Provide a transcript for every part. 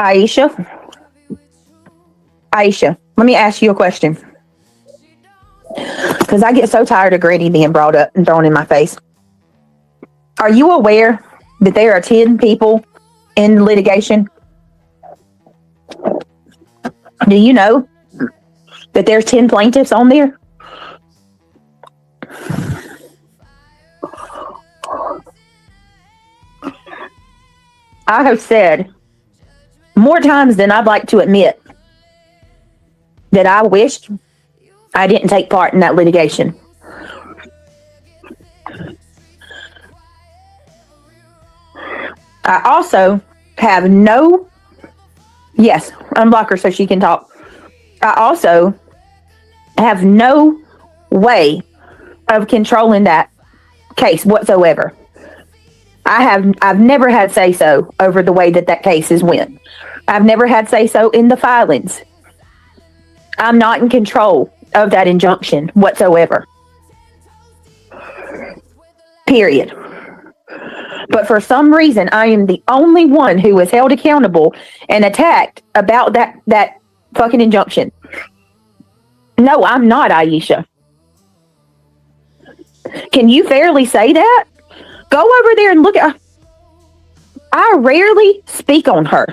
Aisha, Aisha, let me ask you a question. Because I get so tired of Granny being brought up and thrown in my face. Are you aware that there are 10 people in litigation? Do you know that there's 10 plaintiffs on there? I have said more times than I'd like to admit that I wished I didn't take part in that litigation. I also have no, yes, unblock her so she can talk. I also have no way of controlling that case whatsoever. I've never had say so over the way that case is went. I've never had say so in the filings. I'm not in control of that injunction whatsoever. Period. But for some reason, I am the only one who was held accountable and attacked about that fucking injunction. No, I'm not, Aisha. Can you fairly say that? Go over there and look at her. I rarely speak on her.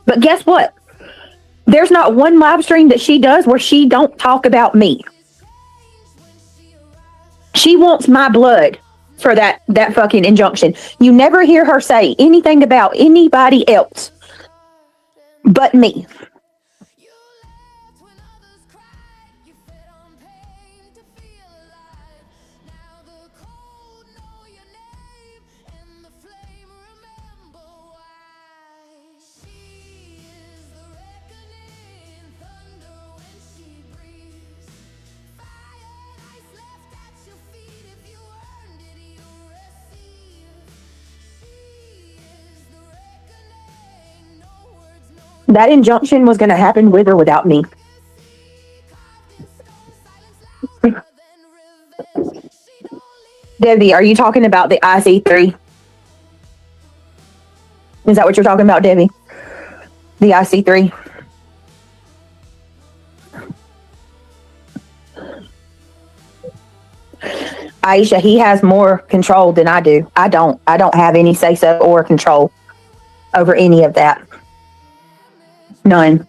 But guess what? There's not one live stream that she does where she don't talk about me. She wants my blood for that fucking injunction. You never hear her say anything about anybody else but me. That injunction was going to happen with or without me. Debbie, are you talking about the IC3? Is that what you're talking about, Debbie? The IC3? Aisha, he has more control than I do. I don't have any say-so or control over any of that. None.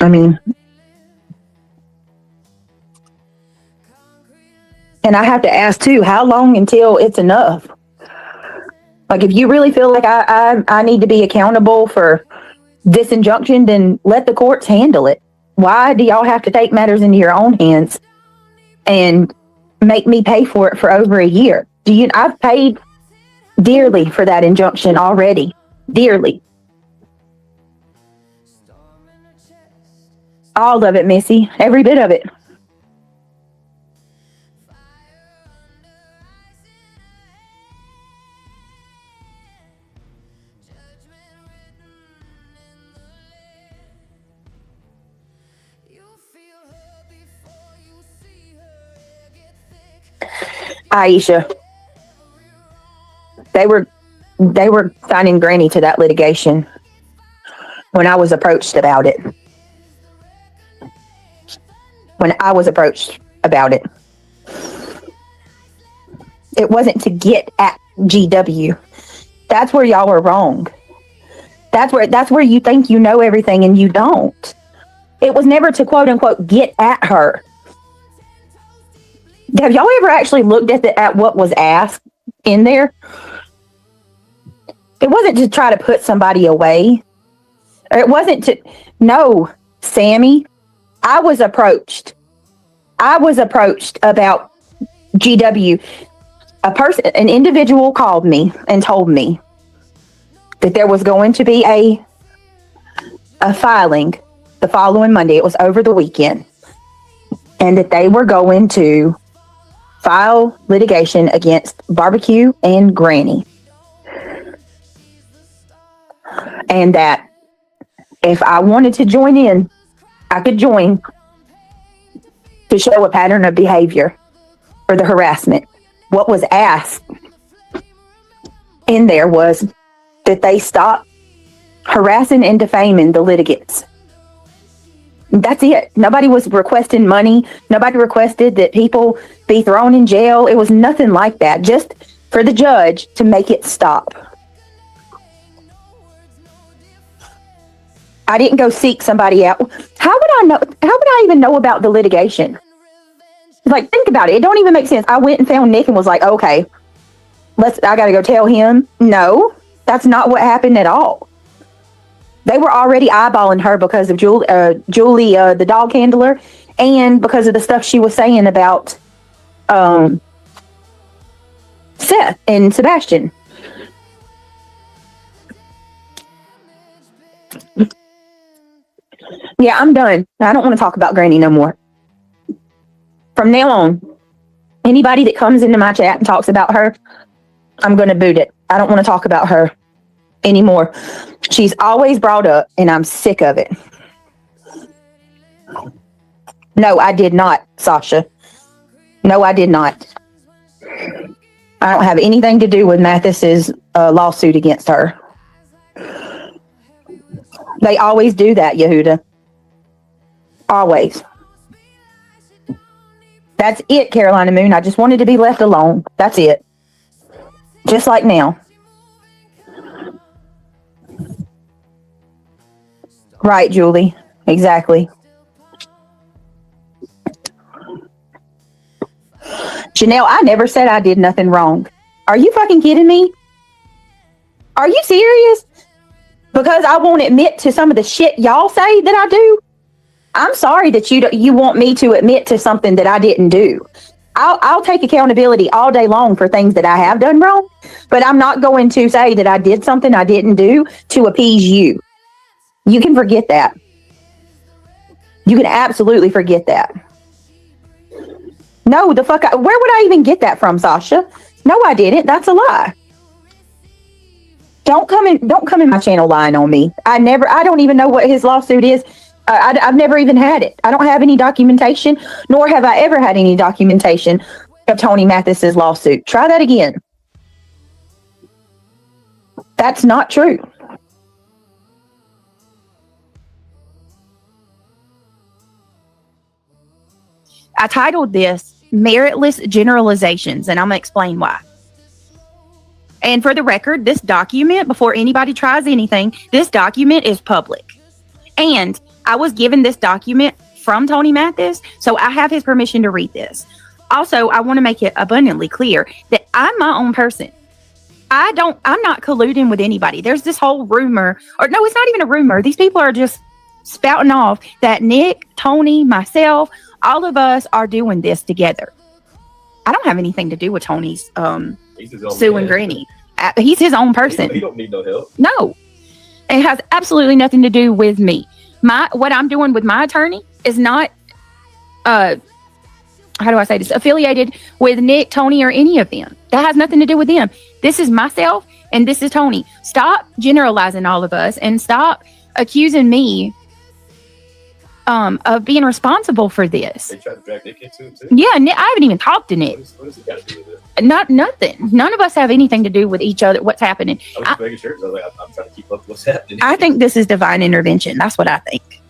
I mean, and I have to ask too, how long until it's enough? Like, if you really feel like I need to be accountable for this injunction, then let the courts handle it. Why do y'all have to take matters into your own hands and make me pay for it for over a year? I've paid dearly for that injunction already. Dearly. All of it, Missy. Every bit of it. Aisha, they were signing Granny to that litigation when I was approached about it. It wasn't to get at GW. That's where y'all are wrong. That's where you think you know everything and you don't. It was never to quote unquote get at her. Have y'all ever actually looked at what was asked in there? It wasn't to try to put somebody away. It wasn't to... No, Sammy, I was approached about GW. An individual called me and told me that there was going to be a filing the following Monday. It was over the weekend. And that they were going to file litigation against Barbecue and Granny. and that if I wanted to join in, I could join to show a pattern of behavior for the harassment. What was asked in there was that they stop harassing and defaming the litigants. That's it. Nobody was requesting money. Nobody requested that people be thrown in jail. It was nothing like that. Just for the judge to make it stop. I didn't go seek somebody out. How would I know? How would I even know about the litigation? Like, think about it. It don't even make sense. I went and found Nick and was like, okay, I got to go tell him. No, that's not what happened at all. They were already eyeballing her because of Julie, the dog handler, and because of the stuff she was saying about Seth and Sebastian. Yeah, I'm done. I don't want to talk about Granny no more. From now on, anybody that comes into my chat and talks about her, I'm going to boot it. I don't want to talk about her anymore. She's always brought up, and I'm sick of it. No, I did not, Sasha. No, I did not. I don't have anything to do with Mathis's lawsuit against her. They always do that, Yehuda. Always. That's it, Carolina Moon. I just wanted to be left alone. That's it. Just like now. Right, Julie. Exactly. Janelle, I never said I did nothing wrong. Are you fucking kidding me? Are you serious? Because I won't admit to some of the shit y'all say that I do? I'm sorry that you want me to admit to something that I didn't do. I'll take accountability all day long for things that I have done wrong, but I'm not going to say that I did something I didn't do to appease you. You can forget that. You can absolutely forget that. No, the fuck, where would I even get that from, Sasha? No, I didn't. That's a lie. Don't come in my channel lying on me. I don't even know what his lawsuit is. I've never even had it. I don't have any documentation, nor have I ever had any documentation of Tony Mathis's lawsuit. Try that again. That's not true. I titled this Meritless Generalizations, and I'm going to explain why. And for the record, this document, before anybody tries anything, this document is public. And I was given this document from Tony Mathis, so I have his permission to read this. Also, I want to make it abundantly clear that I'm my own person. I'm not colluding with anybody. There's this whole rumor, or no, it's not even a rumor. These people are just spouting off that Nick, Tony, myself, all of us are doing this together. I don't have anything to do with Tony's Sue and Granny. He's his own person. He don't need no help. No. It has absolutely nothing to do with me. What I'm doing with my attorney is not how do I say this? Affiliated with Nick, Tony, or any of them. That has nothing to do with them. This is myself and this is Tony. Stop generalizing all of us and stop accusing me of being responsible for this. They tried to drag Nick into it too? Yeah, I haven't even talked to Nick. What does he got to do with it? Nothing. None of us have anything to do with each other. What's happening? I was just making sure. I'm trying to keep up with what's happening. I think this is divine intervention. That's what I think.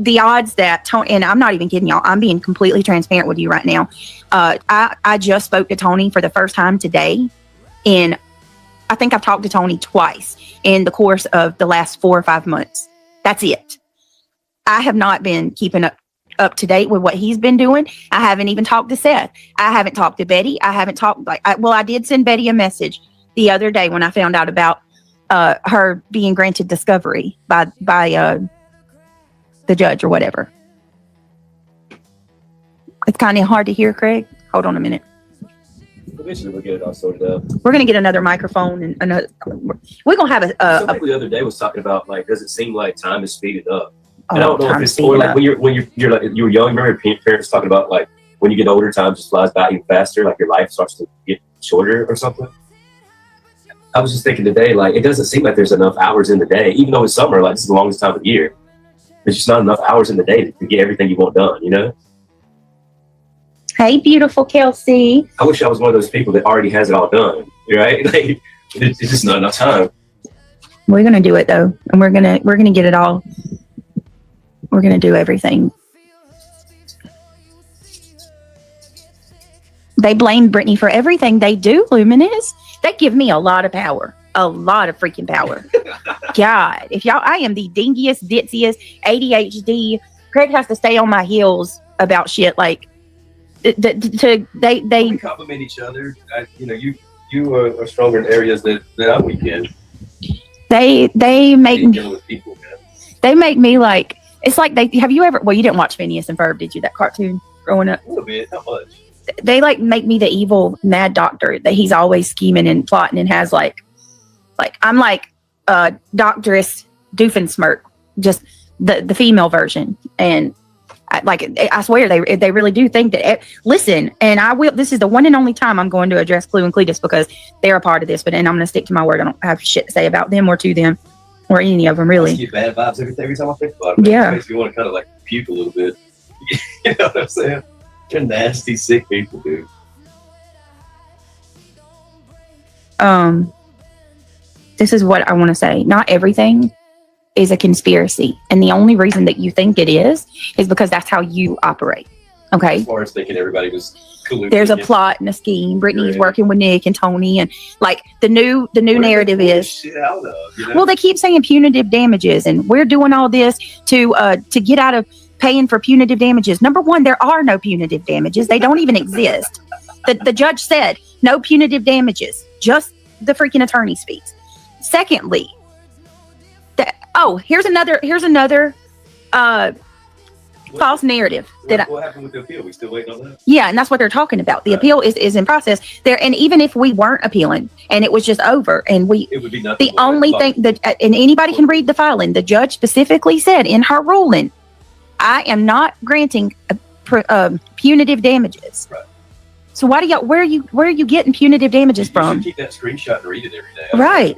The odds that Tony, and I'm not even kidding y'all, I'm being completely transparent with you right now. I just spoke to Tony for the first time today, and I think I've talked to Tony twice in the course of the last 4 or 5 months. That's it. I have not been keeping up to date with what he's been doing. I haven't even talked to Seth. I haven't talked to Betty. I haven't talked I did send Betty a message the other day when I found out about her being granted discovery by the judge or whatever. It's kind of hard to hear, Craig. Hold on a minute. Eventually we'll get it all sorted out. We're gonna get another microphone and another. We're gonna have Somebody the other day was talking about, like, does it seem like time is speeded up? And I don't know if it's or like when you're like you were young. Remember your parents talking about, like, when you get older, time just flies by even faster. Like your life starts to get shorter or something. I was just thinking today, like, it doesn't seem like there's enough hours in the day, even though it's summer, like, this is the longest time of the year. There's just not enough hours in the day to get everything you want done, you know? Hey, beautiful Kelsey. I wish I was one of those people that already has it all done, right? Like, it's just not enough time. We're gonna do it though, and we're gonna get it all. We're gonna do everything. They blame Brittany for everything they do, Luminous. They give me a lot of power. A lot of freaking power. God, if y'all, I am the dingiest, ditziest, ADHD. Craig has to stay on my heels about shit. Like, they we compliment each other. You are stronger in areas that I'm weak in. They make dealing with people, man. They make me like, it's like they, have you ever, well, you didn't watch Phineas and Ferb, did you? That cartoon growing up? A little bit, not much. They like make me the evil mad doctor that he's always scheming and plotting and has like I'm like Doctoress Doofensmirk, just the female version. And I swear they really do think that. Listen, and I will. This is the one and only time I'm going to address Clue and Cletus because they're a part of this. And I'm going to stick to my word. I don't have shit to say about them or to them or any of them really. I get bad vibes every time I think about it. Yeah, it makes me want to kind of like puke a little bit. You know what I'm saying? You're nasty, sick people, dude. This is what I want to say. Not everything is a conspiracy. And the only reason that you think it is because that's how you operate. Okay? As far as thinking everybody was colluding. There's a plot and a scheme. Brittany's working with Nick and Tony, and like the new narrative is shit out of, you know? Well, they keep saying punitive damages, and we're doing all this to get out of paying for punitive damages. Number one, there are no punitive damages. They don't even exist. The judge said no punitive damages, just the freaking attorney's fees. Secondly, here's another false narrative. What happened with the appeal? We still waiting on that? Yeah, and that's what they're talking about. The appeal is in process there, and even if we weren't appealing and it was just over, and it would be nothing. The only thing that, and anybody can read the filing, the judge specifically said in her ruling, I am not granting punitive damages. Right. So where are you getting punitive damages from? You should keep that screenshot and read it every day. Right.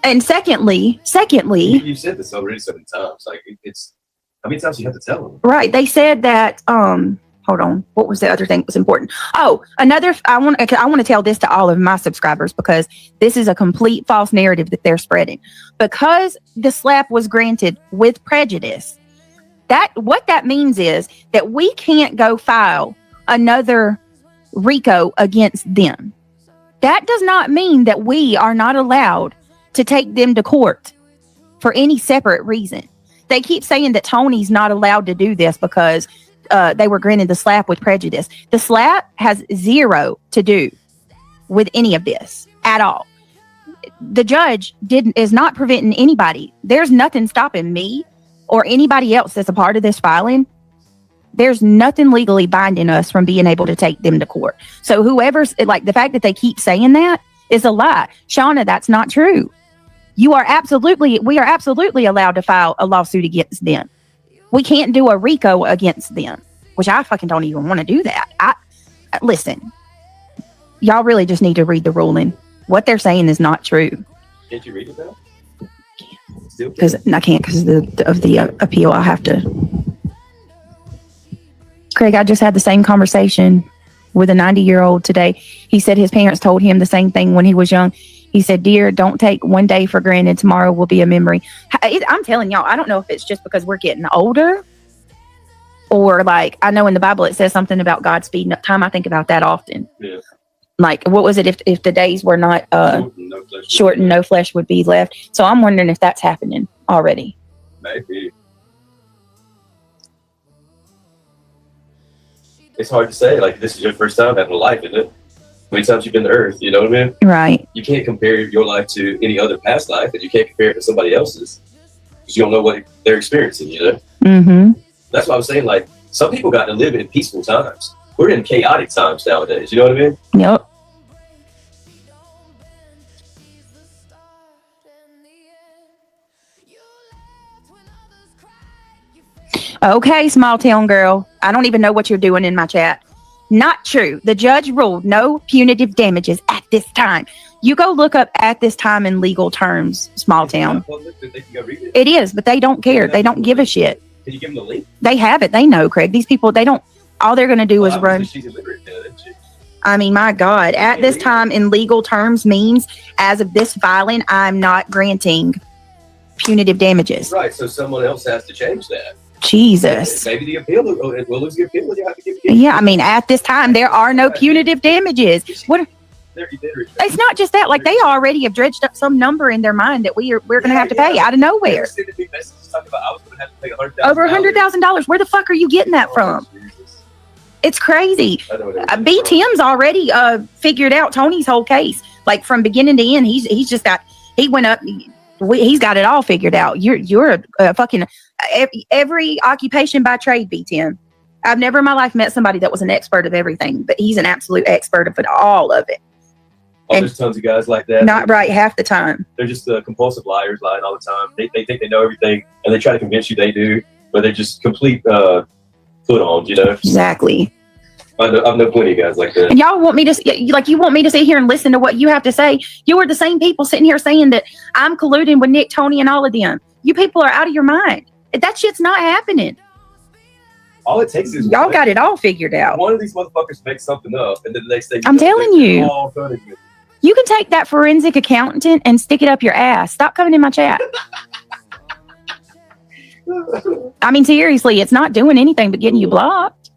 And secondly, you've said this already so many times. Like, it's how many times you have to tell them? Right. They said that. Hold on. What was the other thing that was important? Oh, another. I want to tell this to all of my subscribers because this is a complete false narrative that they're spreading. Because the slap was granted with prejudice, what that means is that we can't go file another RICO against them. That does not mean that we are not allowed to take them to court for any separate reason. They keep saying that Tony's not allowed to do this because they were granted the slap with prejudice. The slap has zero to do with any of this at all. The judge is not preventing anybody. There's nothing stopping me or anybody else that's a part of this filing. There's nothing legally binding us from being able to take them to court. So whoever's like, the fact that they keep saying that is a lie. Shauna, that's not true. We are absolutely allowed to file a lawsuit against them. We can't do a RICO against them, which I fucking don't even want to do that. Listen, y'all really just need to read the ruling. What they're saying is not true. Can't you read it though? Because I can't because of the appeal. I have to. Craig, I just had the same conversation with a 90-year-old today. He said his parents told him the same thing when he was young. He said, dear, don't take one day for granted. Tomorrow will be a memory. I'm telling y'all, I don't know if it's just because we're getting older or like, I know in the Bible it says something about God speeding up time. I think about that often. Yeah. Like, what was it if the days were not short and no flesh would be left? So I'm wondering if that's happening already. Maybe. It's hard to say. Like, this is your first time having a life, isn't it? How many times you've been to Earth, you know what I mean? Right. You can't compare your life to any other past life, and you can't compare it to somebody else's because you don't know what they're experiencing, you know? Mm-hmm. That's why I was saying, like, some people got to live in peaceful times. We're in chaotic times nowadays, you know what I mean? Yep. Okay, small town girl. I don't even know what you're doing in my chat. Not true. The judge ruled no punitive damages at this time. You go look up at this time in legal terms, small town. It is, but they don't care. They don't give a shit. Can you give them the link? They have it. They know, Craig. These people, they don't. All they're going to do is run. She's illiterate, isn't she? I mean, my God. At this time in legal terms means as of this filing, I'm not granting punitive damages. Right. So someone else has to change that. Jesus. Maybe the appeal will lose the appeal. You have to give yeah, I mean, at this time, there are no punitive damages. What? It's not just that. Like, they already have dredged up some number in their mind that we're going to have to pay out of nowhere. Over $100,000. Where the fuck are you getting that from? Jesus. It's crazy. BTM's already figured out Tony's whole case. Like, from beginning to end, he's just got. He went up. He's got it all figured out. You're a fucking every occupation by trade, BTM. I've never in my life met somebody that was an expert of everything, but he's an absolute expert of it, all of it. Oh, there's tons of guys like that. Not right half the time. They're just compulsive liars, lying all the time. They think they know everything, and they try to convince you they do, but they're just complete put-ons, you know? Exactly. I've known plenty of guys like that. And y'all want me to, like, you want me to sit here and listen to what you have to say? You are the same people sitting here saying that I'm colluding with Nick, Tony, and all of them. You people are out of your mind. That shit's not happening. All it takes is y'all got it all figured out. One of these motherfuckers makes something up, and then the next thing I'm telling you, you can take that forensic accountant and stick it up your ass. Stop coming in my chat. I mean, seriously, it's not doing anything but getting you blocked.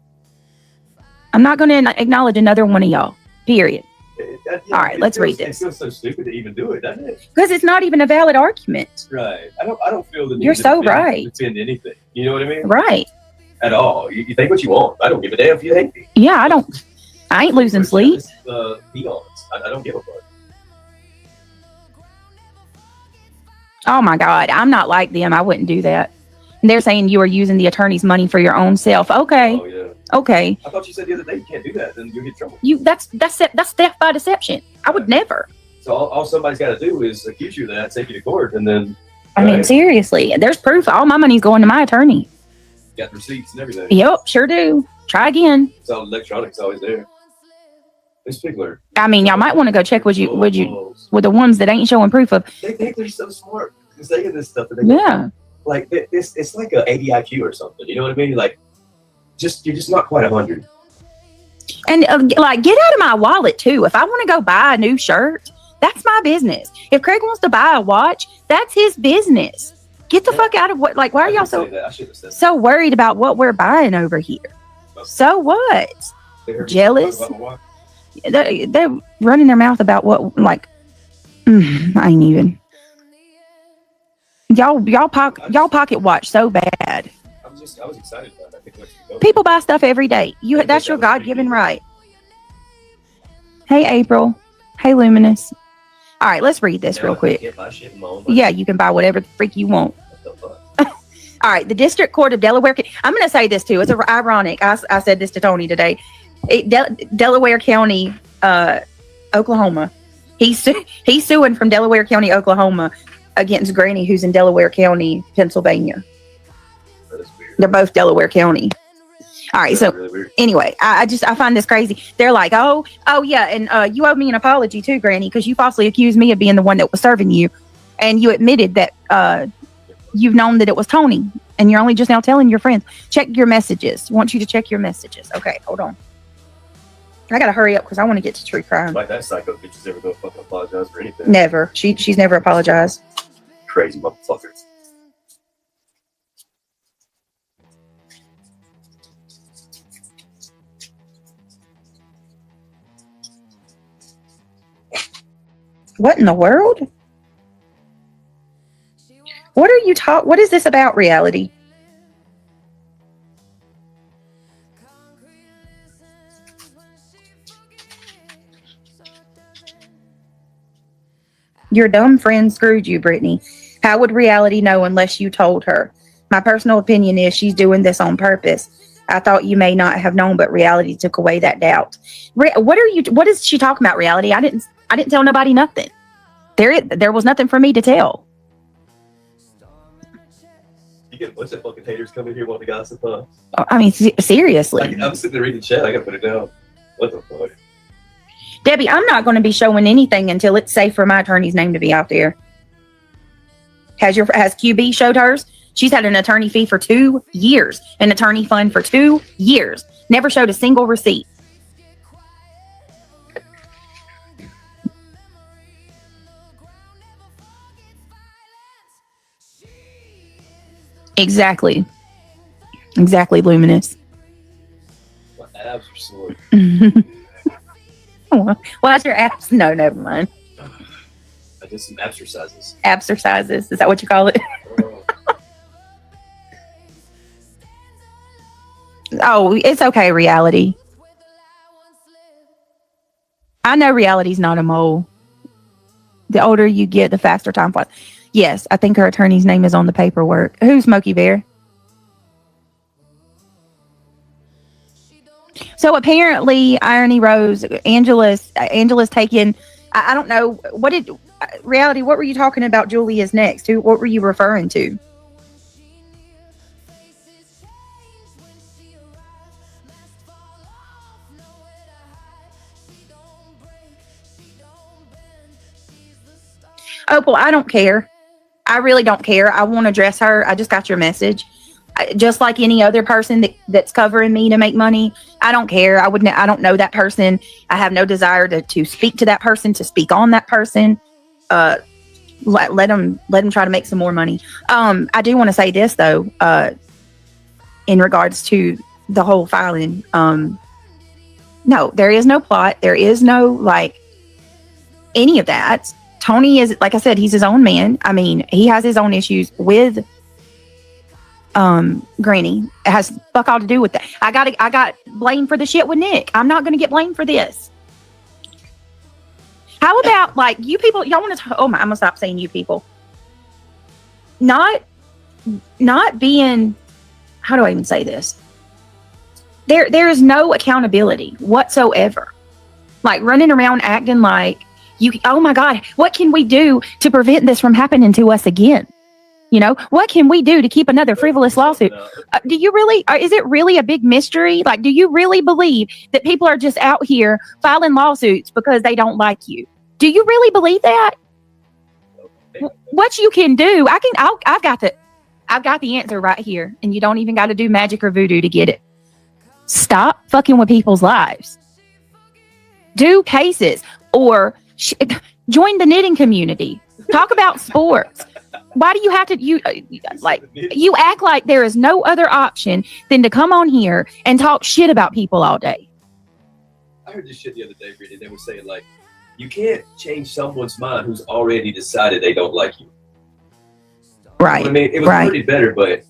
I'm not going to acknowledge another one of y'all. Period. All right, let's read this. It feels so stupid to even do it, doesn't it? Because it's not even a valid argument. Right. I don't feel the need You're so to right. defend anything. You know what I mean? Right. At all. You think what you want. I don't give a damn if you hate me. Yeah, I ain't losing sleep. Peons. I don't give a fuck. Oh my God, I'm not like them. I wouldn't do that. And they're saying you are using the attorney's money for your own self. Okay. Oh, yeah. Okay. I thought you said the other day you can't do that, then you'll get in trouble. That's theft by deception. I would never. So all somebody's got to do is accuse you of that, take you to court, and then. I mean, seriously, there's proof. All my money's going to my attorney. Got receipts and everything. Yep, sure do. Try again. So electronics always there. These people are. I mean, y'all might want to go check with the ones that ain't showing proof of. They think they're so smart because they get this stuff. That yeah. Like it's like a 80 IQ or something. You know what I mean? Like, you're just not quite 100. And like, get out of my wallet too. If I want to go buy a new shirt, that's my business. If Craig wants to buy a watch, that's his business. Get the fuck out of what? Like, why are y'all so worried about what we're buying over here? So what? Jealous? They're running their mouth about what? Like, I ain't even. Y'all pocket watch so bad. I was excited about that. People buy stuff every day. That's your God-given right. Hey, April. Hey, Luminous. All right, let's read this real quick. Yeah, you can buy whatever the freak you want. All right, the District Court of Delaware. I'm going to say this too. It's ironic. I said this to Tony today. Delaware County, Oklahoma. He's suing from Delaware County, Oklahoma, against Granny, who's in Delaware County, Pennsylvania. They're both Delaware County. All right, so really anyway, I find this crazy. They're like, oh yeah, and you owe me an apology too, Granny, because you falsely accused me of being the one that was serving you, and you admitted that you've known that it was Tony, and you're only just now telling your friends. Check your messages. I want you to check your messages. Okay, hold on. I gotta hurry up because I want to get to true crime. Like that psycho bitch is ever gonna fucking apologize for anything. Never. She's never apologized. Crazy motherfuckers. What in the world? What are you what is this about, reality? Your dumb friend screwed you, Brittany. How would reality know unless you told her? My personal opinion is she's doing this on purpose. I thought you may not have known, but reality took away that doubt. What is she talking about, reality? I didn't tell nobody nothing. There was nothing for me to tell. You get a bunch of fucking haters coming here wanting to gossip, huh? I mean, seriously. I'm sitting there reading chat. I gotta put it down. What the fuck? Debbie, I'm not going to be showing anything until it's safe for my attorney's name to be out there. Has QB showed hers? She's had an attorney fee for 2 years, an attorney fund for 2 years. Never showed a single receipt. Exactly, Luminous. My abs are sore. Why's your abs? No, never mind. I did some exercises. Absercises, is that what you call it? Oh, it's okay, Reality. I know Reality's not a mole. The older you get, the faster time flies. Yes, I think her attorney's name is on the paperwork. Who's Smokey Bear? So apparently, Irony Rose, Angela's taken. I don't know what did Reality. What were you talking about? Julia's next. What were you referring to? Oh, well, I don't care. I really don't care. I won't address her. I just got your message. Just like any other person that's covering me to make money, I don't care. I don't know that person. I have no desire to speak to that person, to speak on that person. Let them try to make some more money. I do want to say this though, in regards to the whole filing. No, there is no plot. There is no any of that. Tony is, like I said, he's his own man. I mean, he has his own issues with Granny. It has fuck all to do with that. I got blamed for the shit with Nick. I'm not going to get blamed for this. How about you people? Y'all want to? I'm gonna stop saying you people. Not being. How do I even say this? There is no accountability whatsoever. Running around acting like you. Oh my God! What can we do to prevent this from happening to us again? What can we do to keep another frivolous lawsuit? Do you really, is it really a big mystery? Do you really believe that people are just out here filing lawsuits because they don't like you? Do you really believe that? What you can do, I've got the answer right here, and you don't even got to do magic or voodoo to get it. Stop fucking with people's lives. Do cases or join the knitting community. Talk about sports. Why do you have to you act like there is no other option than to come on here and talk shit about people all day? I heard this shit the other day, Brittany. They were saying you can't change someone's mind who's already decided they don't like you. Right. I mean, it was pretty better, but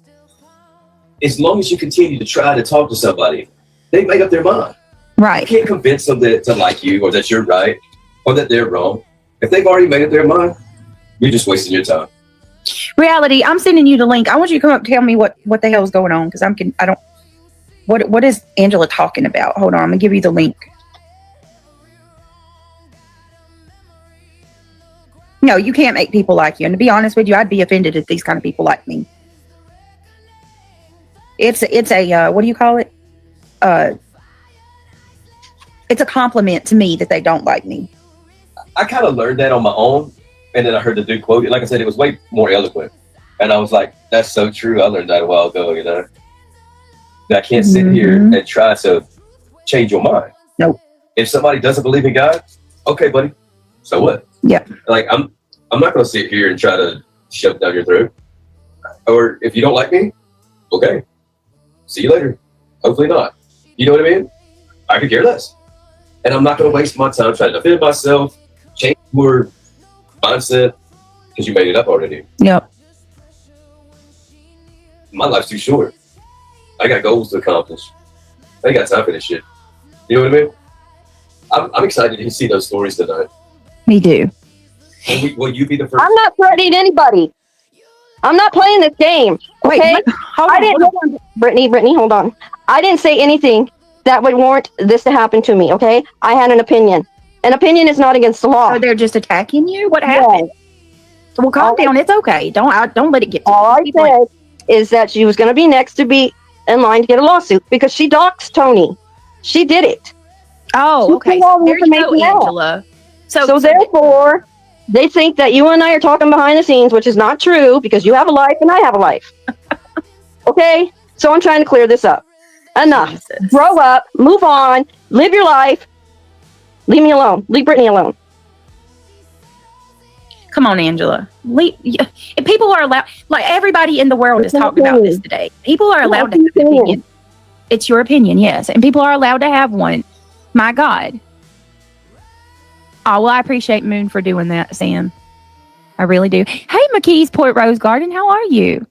as long as you continue to try to talk to somebody, they make up their mind. Right. You can't convince them to like you or that you're right or that they're wrong. If they've already made up their mind, you're just wasting your time. Reality, I'm sending you the link. I want you to come up and tell me what the hell is going on, because what is Angela talking about? Hold on, I'm gonna give you the link. No, you can't make people like you. And to be honest with you, I'd be offended if these kind of people like me. It's a what do you call it? It's a compliment to me that they don't like me. I kind of learned that on my own. And then I heard the dude quote it. Like I said, it was way more eloquent. And I was like, that's so true. I learned that a while ago, That I can't sit here and try to change your mind. Nope. If somebody doesn't believe in God, okay, buddy. So what? Yeah. I'm not going to sit here and try to shove it down your throat. Or if you don't like me, okay. See you later. Hopefully not. You know what I mean? I could care less. And I'm not going to waste my time trying to defend myself, change your mindset, because you made it up already. Yep. My life's too short. I got goals to accomplish. I ain't got time for this shit. You know what I mean? I'm excited to see those stories tonight. Me too. And will you be the first? I'm not threatening anybody. I'm not playing this game. Okay? Wait, hold on. Brittany, hold on. I didn't say anything that would warrant this to happen to me, okay? I had an opinion. An opinion is not against the law. So they're just attacking you? What happened? Yeah. Well, calm down. It's okay. Don't let it get to you. All I said is that she was going to be next to be in line to get a lawsuit because she doxed Tony. She did it. Oh, She okay. put all So the there you go, information out. Angela. So therefore, they think that you and I are talking behind the scenes, which is not true because you have a life and I have a life. Okay? So I'm trying to clear this up. Enough. Jesus. Grow up, move on, live your life. Leave me alone. Leave Brittany alone. Come on, Angela. If people are allowed, like everybody in the world is talking about this today. People are allowed to have an opinion. It's your opinion, yes. And people are allowed to have one. My God. Oh, well, I appreciate Moon for doing that, Sam. I really do. Hey, McKee's Port Rose Garden, how are you?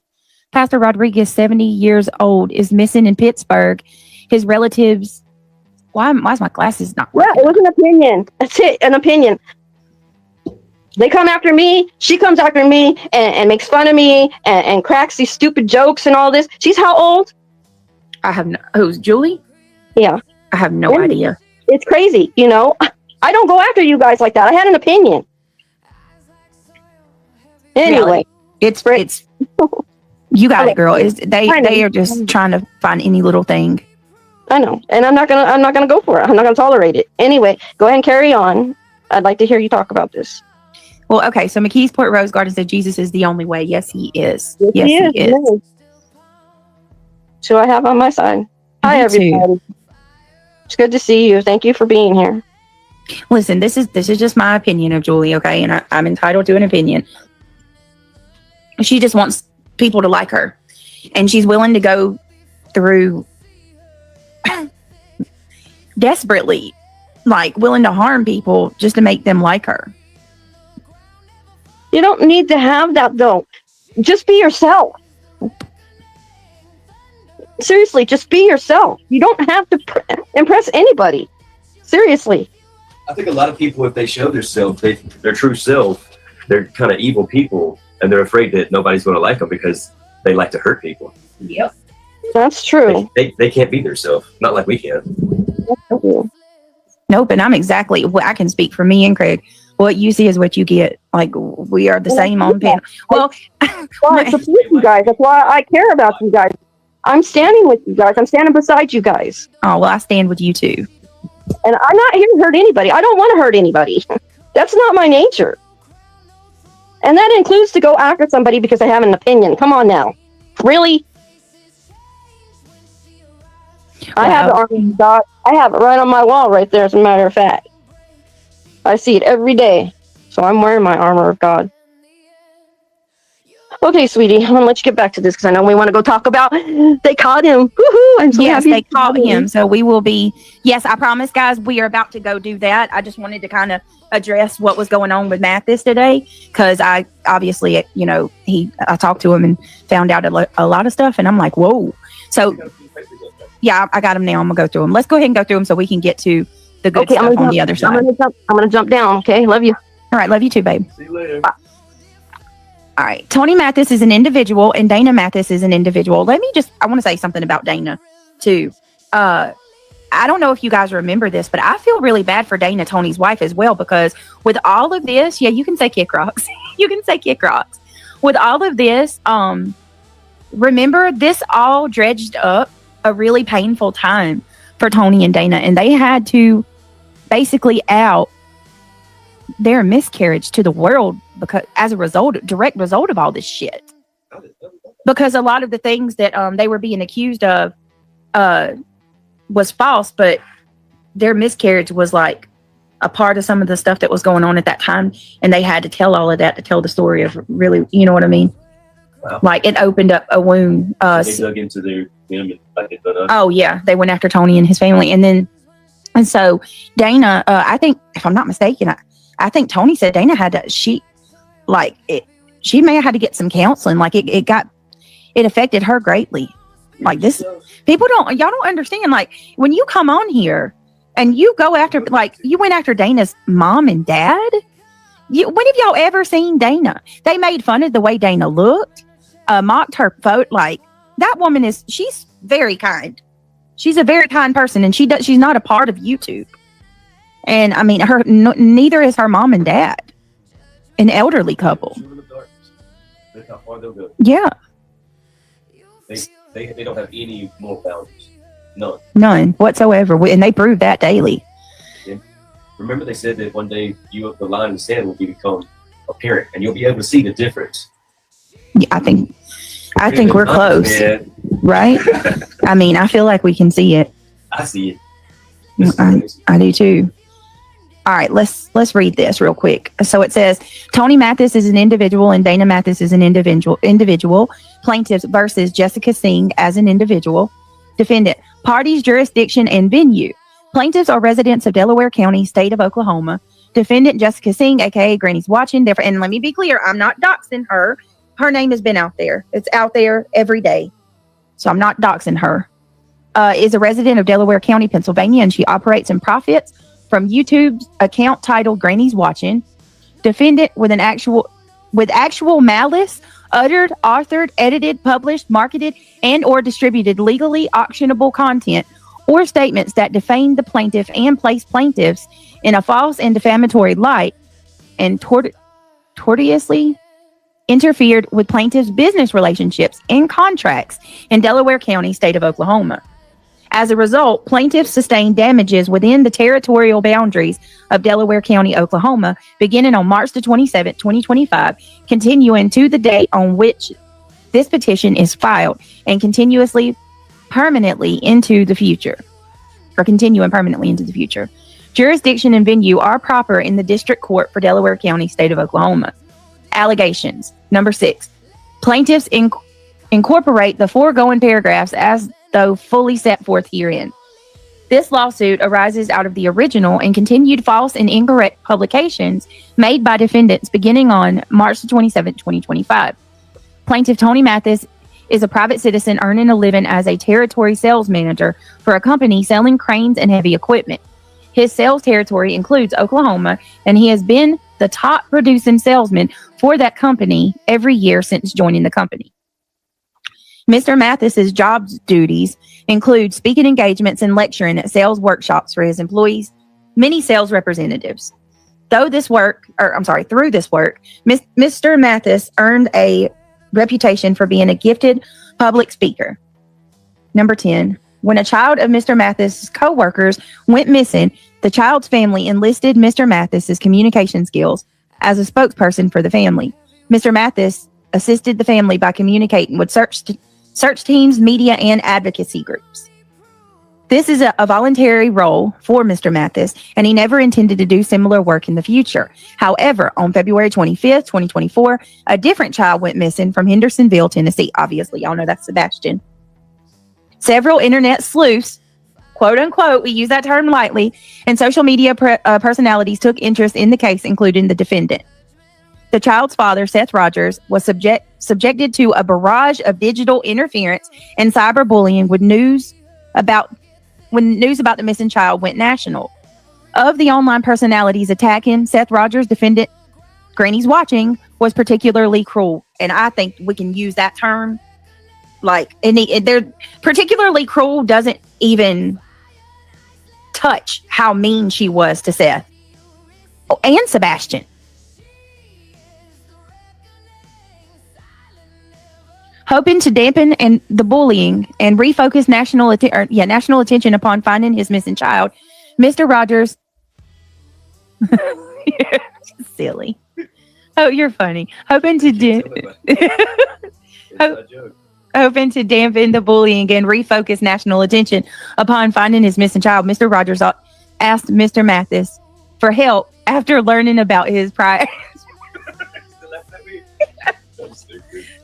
Pastor Rodriguez, 70 years old, is missing in Pittsburgh. His relatives. Why's my glasses not working? Yeah, it was an opinion. That's it, an opinion. They come after me. She comes after me and makes fun of me and cracks these stupid jokes and all this. She's how old? I have no. Who's Julie? Yeah. I have no idea. It's crazy, you know. I don't go after you guys like that. I had an opinion. Anyway, it's you got it, girl. They are just trying to find any little thing. I know, and I'm not gonna go for it. I'm not gonna tolerate it. Anyway, go ahead and carry on. I'd like to hear you talk about this. Well, okay. So McKee's Port Rose Garden said Jesus is the only way. Yes, he is. Yes, he is. Yes. So I have on my side. Hi, everybody. It's good to see you. Thank you for being here. Listen, this is just my opinion of Julie, okay? And I'm entitled to an opinion. She just wants people to like her. And she's willing to go through desperately, like willing to harm people just to make them like her. You don't need to have that, though. Just be yourself. Seriously, just be yourself. You don't have to impress anybody. Seriously. I think a lot of people, if they show their true self, they're kind of evil people, and they're afraid that nobody's going to like them because they like to hurt people. Yep. That's true. They can't be themselves. Not like we can. Nope, and I'm exactly, I can speak for me and Craig. What you see is what you get. Like, we are the same on panel. Well, I support you guys. That's why I care about you guys. I'm standing with you guys. I'm standing beside you guys. Oh, well, I stand with you too. And I'm not here to hurt anybody. I don't want to hurt anybody. That's not my nature. And that includes to go after somebody because I have an opinion. Come on now. Really? Wow. I have the armor of God. I have it right on my wall right there, as a matter of fact. I see it every day. So I'm wearing my armor of God. Okay, sweetie, I'm going to let you get back to this because I know we want to go talk about they caught him. Woohoo! I'm so happy. Yes, they caught him. So we will be, yes, I promise, guys, we are about to go do that. I just wanted to kind of address what was going on with Mathis today because I obviously, you know, I talked to him and found out a lot of stuff and I'm like, whoa. So, yeah, I got them now. I'm going to go through them. Let's go ahead and go through them so we can get to the good stuff on the other side. I'm going to jump down, okay? Love you. All right, love you too, babe. See you later. Bye. All right. Tony Mathis is an individual and Dana Mathis is an individual. I want to say something about Dana too. I don't know if you guys remember this, but I feel really bad for Dana, Tony's wife as well, because with all of this, yeah, you can say kick rocks. You can say kick rocks. With all of this, remember this all dredged up a really painful time for Tony and Dana, and they had to basically out their miscarriage to the world because as a direct result of all this shit. Because a lot of the things that they were being accused of was false, but their miscarriage was like a part of some of the stuff that was going on at that time, and they had to tell all of that to tell the story of really, you know what I mean? Wow. Like it opened up a wound. They dug into their oh yeah, they went after Tony and his family, and so Dana, I think if I'm not mistaken, I think Tony said Dana had to, she may have had to get some counseling. Like it affected her greatly. Like this, y'all don't understand. Like when you come on here and you go after, like you went after Dana's mom and dad. When have y'all ever seen Dana? They made fun of the way Dana looked, mocked her photo. Like that woman she's very kind. She's a very kind person, and she's not a part of YouTube. And I mean, neither is her mom and dad, an elderly couple. Yeah. They don't have any moral values. None. None whatsoever. And they prove that daily. remember they said that one day the line in the sand will become apparent, and you'll be able to see the difference. Yeah, I think we're close, man. Right? I mean, I feel like we can see it. I see it. I do too. All right, let's read this real quick. So it says, Tony Mathis is an individual and Dana Mathis is an individual. Plaintiffs versus Jessica Singh as an individual. Defendant, parties, jurisdiction, and venue. Plaintiffs are residents of Delaware County, state of Oklahoma. Defendant, Jessica Singh, aka Granny's Watching. And let me be clear, I'm not doxing her. Her name has been out there. It's out there every day. So I'm not doxing her. Is a resident of Delaware County, Pennsylvania, and she operates and profits from YouTube's account titled Granny's Watching. Defendant with actual malice, uttered, authored, edited, published, marketed, and or distributed legally auctionable content or statements that defame the plaintiff and place plaintiffs in a false and defamatory light, and tortiously interfered with plaintiffs' business relationships and contracts in Delaware County, state of Oklahoma. As a result, plaintiffs sustained damages within the territorial boundaries of Delaware County, Oklahoma, beginning on March the 27th, 2025, continuing to the date on which this petition is filed, and continuing permanently into the future. Jurisdiction and venue are proper in the District Court for Delaware County, state of Oklahoma. Allegations. Number 6. Plaintiffs incorporate the foregoing paragraphs as though fully set forth herein. This lawsuit arises out of the original and continued false and incorrect publications made by defendants beginning on March 27, 2025. Plaintiff Tony Mathis is a private citizen earning a living as a territory sales manager for a company selling cranes and heavy equipment. His sales territory includes Oklahoma, and he has been the top producing salesman for that company every year since joining the company. Mr. Mathis's job duties include speaking engagements and lecturing at sales workshops for his employees, many sales representatives. Through this work, Mr. Mathis earned a reputation for being a gifted public speaker. Number 10, when a child of Mr. Mathis's co-workers went missing, the child's family enlisted Mr. Mathis's communication skills as a spokesperson for the family. Mr. Mathis assisted the family by communicating with search teams, media, and advocacy groups. This is a voluntary role for Mr. Mathis, and he never intended to do similar work in the future. However, on February 25th, 2024, a different child went missing from Hendersonville, Tennessee. Obviously, y'all know that's Sebastian. Several internet sleuths, quote unquote, we use that term lightly, and social media personalities took interest in the case, including the defendant. The child's father, Seth Rogers, was subjected to a barrage of digital interference and cyberbullying when news about the missing child went national. Of the online personalities attacking Seth Rogers, defendant Granny's Watching was particularly cruel, and I think we can use that term. They're particularly cruel doesn't even touch how mean she was to Seth and Sebastian. Hoping to dampen the bullying and refocus national attention upon finding his missing child, Mr. Rogers. Silly. Oh, you're funny. Hoping to dampen the bullying and refocus national attention upon finding his missing child, Mr. Rogers asked Mr. Mathis for help after learning about his prior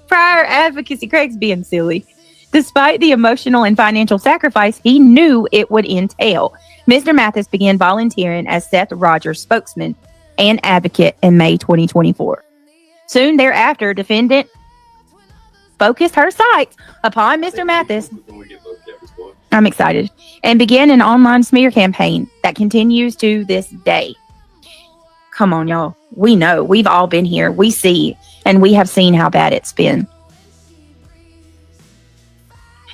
advocacy. Craig's being silly. Despite the emotional and financial sacrifice he knew it would entail, Mr. Mathis began volunteering as Seth Rogers' spokesman and advocate in May 2024. Soon thereafter, defendant focused her sights upon Mr. Mathis. I'm excited. And began an online smear campaign that continues to this day. Come on, y'all. We know. We've all been here. We see, and we have seen how bad it's been.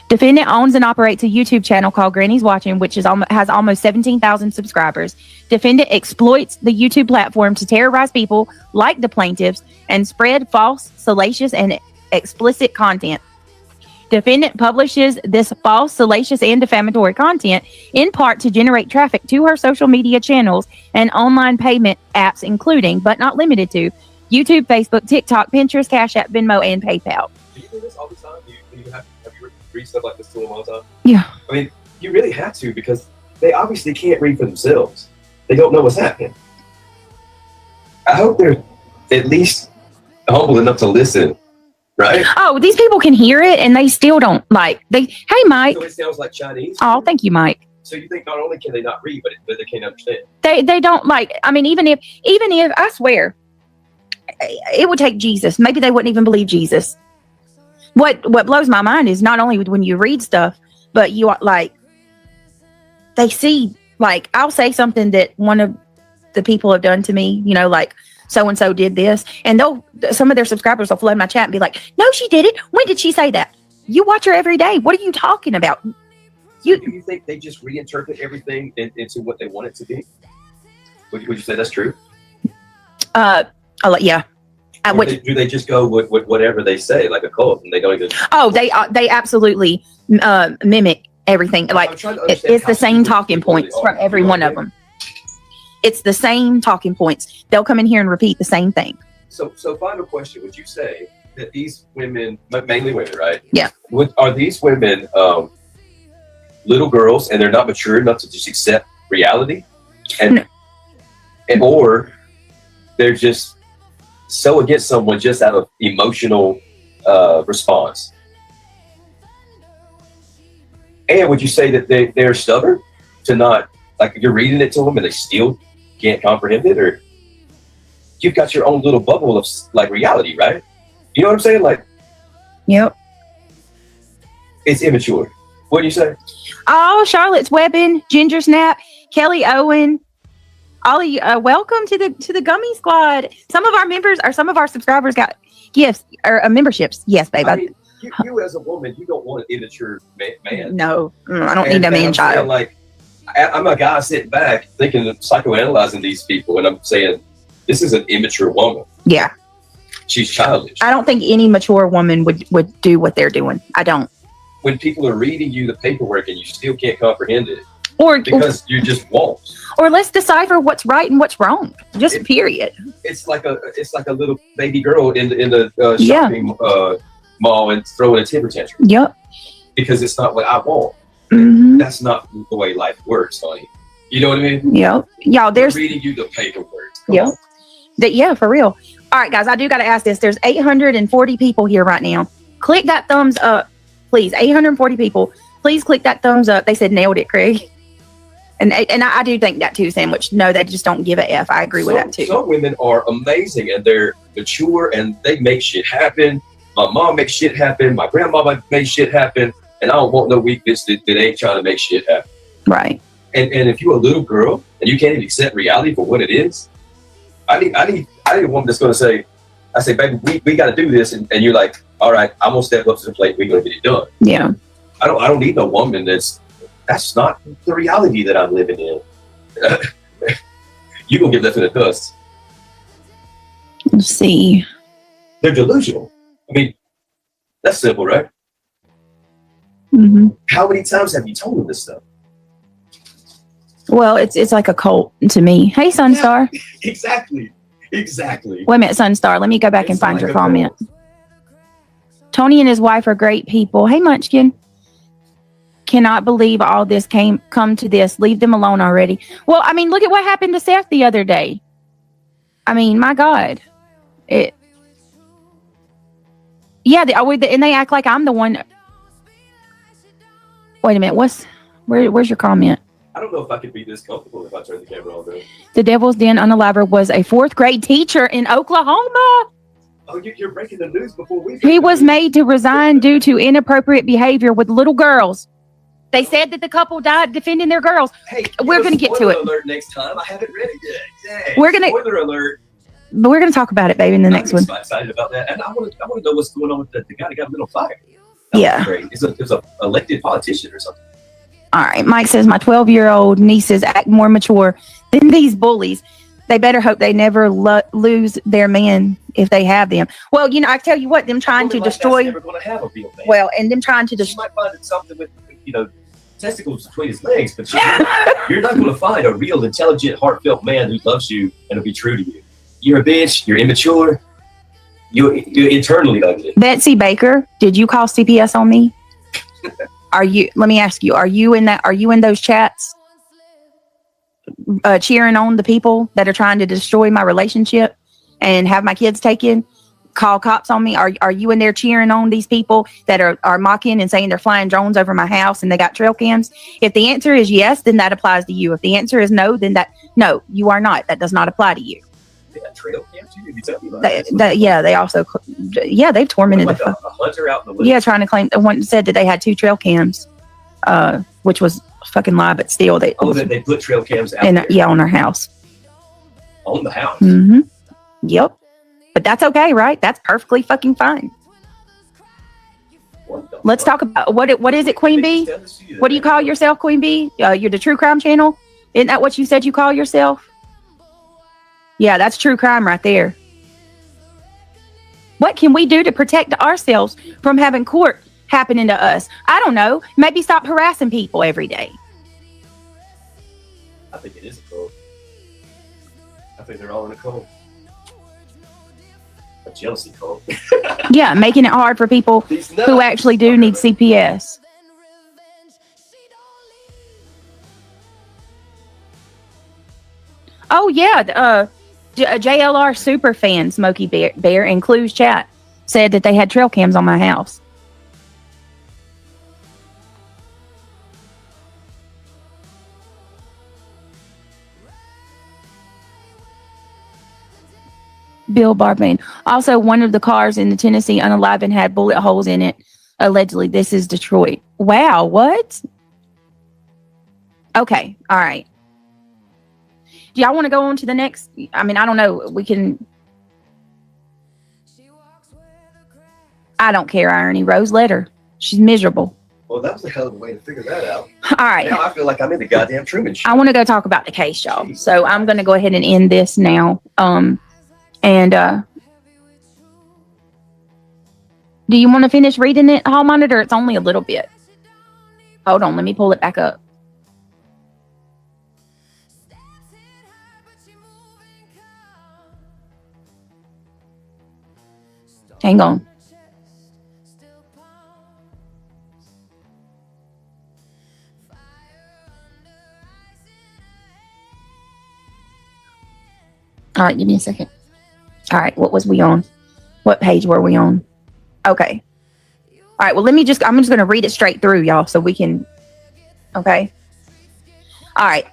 Defendant owns and operates a YouTube channel called Granny's Watching, which has almost 17,000 subscribers. Defendant exploits the YouTube platform to terrorize people like the plaintiffs and spread false, salacious, and explicit content. Defendant publishes this false, salacious, and defamatory content in part to generate traffic to her social media channels and online payment apps, including, but not limited to, YouTube, Facebook, TikTok, Pinterest, Cash App, Venmo, and PayPal. Do you do this all the time? Do you have you read stuff like this to them all the time? Yeah. I mean, you really have to, because they obviously can't read for themselves. They don't know what's happening. I hope they're at least humble enough to listen, right? Oh, these people can hear it and they still don't like. Hey, Mike. So it sounds like Chinese. Oh, thank you, Mike. So you think not only can they not read, but they can't understand. They don't like. I mean, even if I swear, it would take Jesus. Maybe they wouldn't even believe Jesus. What blows my mind is not only when you read stuff, but you like they see, like, I'll say something that one of the people have done to me, you know, like so and so did this, and some of their subscribers will flood my chat and be like, "No, she did it. When did she say that? You watch her every day. What are you talking about?" Do you think they just reinterpret everything into what they want it to be? Would you say that's true? Yeah. Do they just go with whatever they say, like a cult, and they don't even? Oh, they absolutely mimic everything. Like it's the same talking points from every one of them. It's the same talking points. They'll come in here and repeat the same thing. So final question: would you say that these women, mainly women, right? Yeah. Are these women little girls, and they're not mature enough to just accept reality, or they're just so against someone just out of emotional response? And would you say that they're stubborn to not, like, you're reading it to them and they still can't comprehend it? Or you've got your own little bubble of like reality, right? You know what I'm saying? Like, yep, it's immature. What do you say? Oh, Charlotte's Webbing, Ginger Snap, Kelly Owen, Ollie, welcome to the Gummy Squad. Some of our members or some of our subscribers got gifts or memberships. Yes, babe. I mean, you as a woman, you don't want an immature man. No, I don't need a man child. Like, I'm a guy sitting back thinking of psychoanalyzing these people, and I'm saying, this is an immature woman. Yeah. She's childish. I don't think any mature woman would do what they're doing. I don't. When people are reading you the paperwork and you still can't comprehend it, or because you just won't. Or let's decipher what's right and what's wrong. Just period. It's like a little baby girl in the shopping mall and throwing a temper tantrum. Yep. Because it's not what I want. Mm-hmm. That's not the way life works, honey. You know what I mean? Yep. Y'all, there's reading you the paperwork. Yep. Yeah, for real. All right, guys, I do got to ask this. There's 840 people here right now. Click that thumbs up, please. 840 people. Please click that thumbs up. They said nailed it, Craig. And I do think that too, Sandwich. No, they just don't give a F. I agree with that too. Some women are amazing and they're mature and they make shit happen. My mom makes shit happen. My grandmama makes shit happen. And I don't want no weak bitch that ain't trying to make shit happen. Right. And if you're a little girl and you can't even accept reality for what it is, I need a woman that's going to say, I say, baby, we got to do this. And you're like, all right, I'm going to step up to the plate. We're going to get it done. Yeah. I don't need no woman that's not the reality that I'm living in. You're going to get left in the dust. Let's see. They're delusional. I mean, that's simple, right? Mm-hmm. How many times have you told them this stuff? Well, it's like a cult to me. Hey, Sunstar. Yeah, exactly. Wait a minute, Sunstar. Let me go back and find your comment. Tony and his wife are great people. Hey, Munchkin. Cannot believe all this come to this. Leave them alone already. Well, I mean, look at what happened to Seth the other day. I mean, my God. And they act like I'm the one. Wait a minute. Where's your comment? I don't know if I could be this comfortable if I turn the camera on, though. The Devil's Den Unaliver was a 4th grade teacher in Oklahoma. Oh, you're breaking the news before we. He was made to resign due to inappropriate behavior with little girls. They said that the couple died defending their girls. Hey, we're going to get to it. Alert next time. I haven't read it yet. Dang. We're gonna spoiler alert. But we're going to talk about it, baby, in the next one. I'm excited about that, and I want to know what's going on with the guy that got lit on fire. Yeah, it's a elected politician or something. All right, Mike says my 12-year-old nieces act more mature than these bullies. They better hope they never lose their man if they have them. Well, I tell you what, them trying to destroy. Never going to have a real man. Well, and them trying to She might find it something with, testicles between his legs, but you're not going to find a real, intelligent, heartfelt man who loves you and will be true to you. You're a bitch. You're immature. You're internally ugly. Betsy Baker, did you call CPS on me? Let me ask you, are you in those chats cheering on the people that are trying to destroy my relationship and have my kids taken, call cops on me? Are you in there cheering on these people that are mocking and saying they're flying drones over my house and they got trail cams? If the answer is yes, then that applies to you. If the answer is no, then no, you are not. That does not apply to you. They got trail cams? You didn't tell me about they've tormented like a hunter out in the woods. Yeah, trying to claim. One said that they had 2 trail cams, which was a fucking lie, but still they put trail cams out there. Yeah, on our house. On the house. Mm-hmm. Yep. But that's okay, right? That's perfectly fucking fine. Let's talk about what is it, Queen Bee? What do you call yourself, Queen Bee? You're the True Crime Channel? Isn't that what you said you call yourself? Yeah, that's true crime right there. What can we do to protect ourselves from having court happening to us? I don't know. Maybe stop harassing people every day. I think it is a cult. I think they're all in a cult. A jealousy cult. Yeah, making it hard for people who actually do need CPS. Oh, yeah. JLR super fan Smokey Bear in Clue's chat said that they had trail cams on my house. Bill Barbane. Also, one of the cars in the Tennessee unalived had bullet holes in it. Allegedly, this is Detroit. Wow, what? Okay, all right. Do y'all want to go on to the next? I mean, I don't know. We can. I don't care, Irony Rose. Let her. She's miserable. Well, that was a hell of a way to figure that out. All right. Now I feel like I'm in the goddamn Truman Show. I want to go talk about the case, y'all. Jeez. So I'm going to go ahead and end this now. Do you want to finish reading it, Hall Monitor? It's only a little bit. Hold on. Let me pull it back up. Hang on. All right, give me a second. All right, what was we on? What page were we on? Okay. All right, well, I'm just going to read it straight through, y'all, so we can, okay? All right.